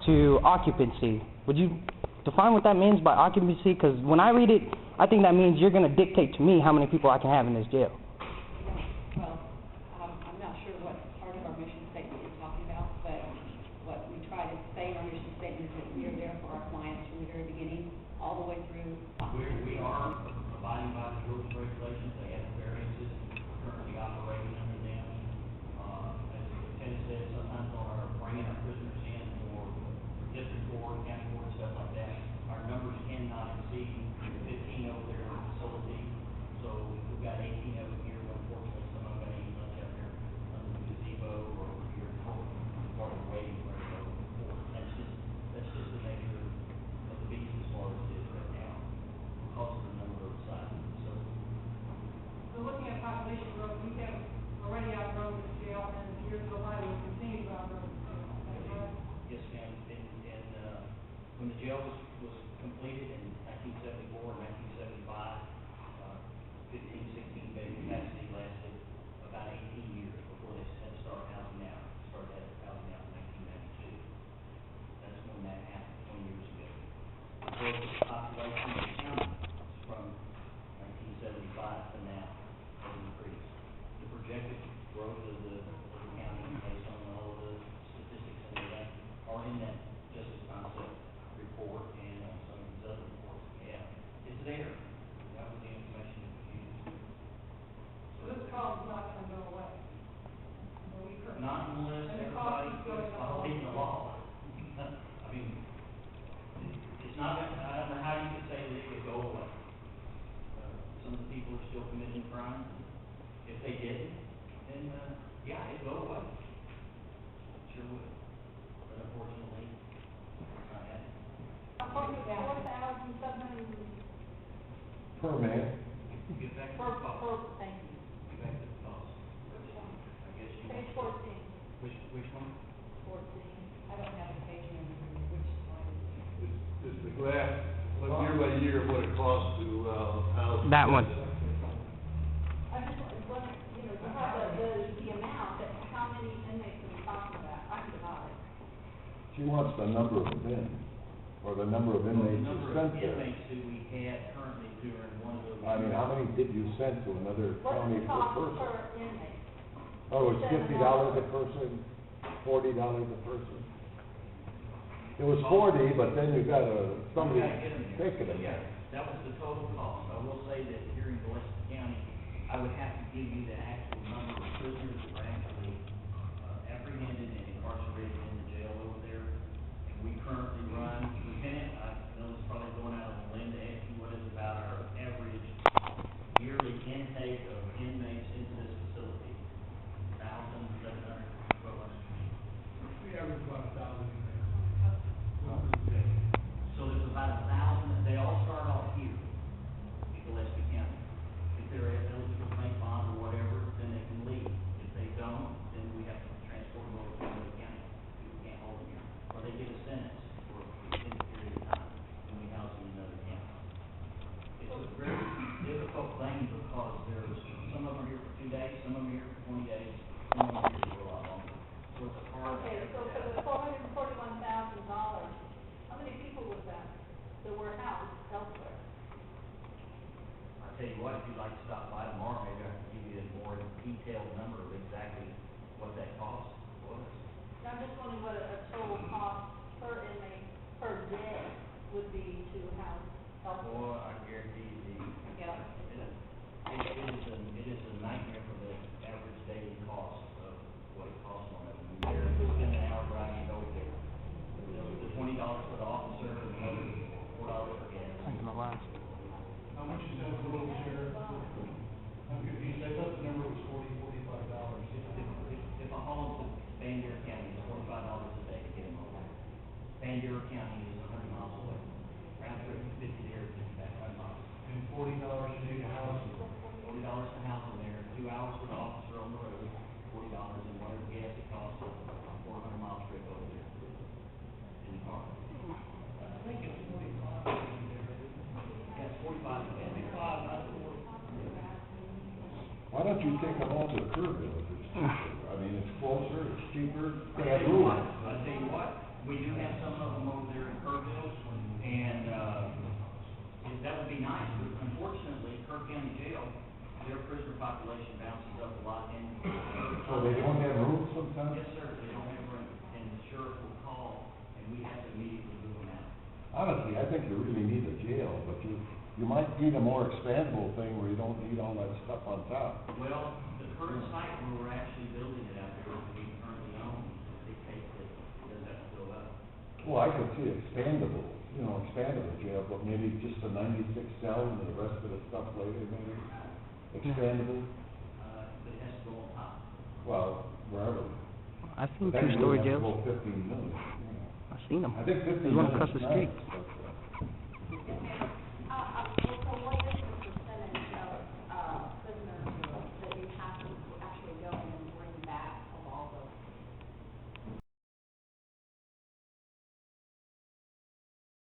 S1: to occupancy. Would you define what that means by occupancy? Because when I read it, I think that means you're going to dictate to me how many people I can have in this jail.
S2: Well, I'm not sure what part of our mission statement you're talking about, but what we try to say in our mission statement is that we are there for our clients from the very beginning, all the way through.
S5: We are abiding by the rules and regulations. They have variances currently operating under them. As the lieutenant said, sometimes on our bringing our prisoners in for district court, county court, stuff like that, our numbers cannot exceed 15 over there in the facility. So we've got 18 over here. Unfortunately, some of them ain't much up here under the gazebo or over here in court, part of the waiting room. So that's just the nature of the beast as far as it is right now, because of the number of sizes.
S2: So looking at population growth, we have already outgrown this jail, and years go by, we'll continue to outgrow this jail. Is that correct?
S5: Yes, ma'am, and when the jail was completed in 1974 and 1975, 15, 16 bed capacity lasted about 18 years before they had to start housing out. Started housing out in 1992. That's when that happened, 20 years ago. The growth of the population of the county from 1975 to now has increased. The projected growth of the county based on they didn't, then, yeah, it'd go away. Sure would. But unfortunately, it's not happening.
S8: 4,700
S6: Per man.
S5: Get back to
S8: per,
S5: the cost.
S8: thank you.
S5: Get back to the cost. I guess you.
S8: Page 14.
S5: Which one?
S8: 14. I don't have a page number, which slide is it?
S4: Is the graph, look year by year, what it costs to, house.
S1: That one.
S8: I just want, you know, to have the amount, that how many inmates are we talking about? I can divide it.
S6: She wants the number of men, or the number of inmates you
S5: Number
S6: sent
S5: of
S6: there.
S5: inmates who we had currently during one of those.
S6: I mean, how many did you send to another
S8: What's
S6: county
S8: the
S6: per
S8: cost
S6: person?
S8: per inmate?
S6: Oh, it's $50 a
S8: $7.
S6: person, $40 a person? It was 40, but then you got somebody
S5: We gotta get 'em there.
S6: taking them.
S5: Yeah, that was the total cost. I will say that here in Gillespie County, I would have to give you the actual number of prisoners that were actually, apprehended and incarcerated in the jail over there. And we currently run, Lieutenant, I know it's probably going out on a limb to ask you what is about our average yearly intake of inmates into this facility. 1,700, 1,200.
S7: We average about 1,000 in there.
S5: So there's about 1,000, they all start off here in Gillespie County. If they're eligible to make bond or whatever, then they can leave. If they don't, then we have to transport them over to another county. We can't hold them here. Or they get a sentence for an extended period of time, and we house them in another county. It's a very difficult thing because there's, some of them are here for 2 days, some of them are here for 20 days, some of them are here for a lot longer. So it's hard to
S8: Okay,
S5: average
S8: so for
S5: out.
S8: the $441,000, how many people was that were housed elsewhere?
S5: I'll tell you what, if you'd like to stop by tomorrow, maybe I can give you a more detailed number of exactly what that cost was.
S8: I'm just wondering what a total cost per inmate, per day would be to house elsewhere.
S5: Boy, I guarantee you
S8: Yeah.
S5: it is a nightmare for the average daily cost of what it costs one of them. You spend an hour driving over there. The $20 for the officer and another $4 for gas.
S1: Thank you, my last.
S7: How much is that total, Sheriff? I'm confused, I thought the number was $45.
S5: If a home to Vanir County is $45 a day to get them over. Vanir County is 100 miles away. Round trip, 50 there, 50 back, 100 miles.
S7: And $40 a day to house them.
S5: $40 to house them there, 2 hours for the officer on the road, $40, and whatever gas it costs, 400 miles trip over there. In the car.
S3: I think it's 45 in there.
S5: Yeah, it's 45.
S3: 45, not 40.
S6: Why don't you take them all to Kerrville if it's cheaper? I mean, it's closer, it's cheaper, they
S5: I
S6: have
S5: tell you what,
S6: room.
S5: we do have some of them over there in Kerrville, and, that would be nice, but unfortunately, Kirk County Jail, their prisoner population bounces up a lot, and.
S6: So they don't have room sometimes?
S5: Yes, sir, they don't have room, and the sheriff will call, and we have to immediately move them out.
S6: Honestly, I think you really need a jail, but you might need a more expandable thing where you don't need all that stuff on top.
S5: Well, the current site where we're actually building it out there, that we currently own, dictates that it does have to go up.
S6: Well, I could see expandable jail, but maybe just a 96 cell and the rest of the stuff later, maybe. Expandable,
S5: But it has to go on top.
S6: well, wherever.
S1: I've seen
S6: But then you
S1: two-story
S6: wouldn't have
S1: jails.
S6: to go 15 million.
S1: I've seen them.
S6: I think 15
S1: There's one
S6: million
S1: across
S6: is
S1: the street.
S6: nice, but,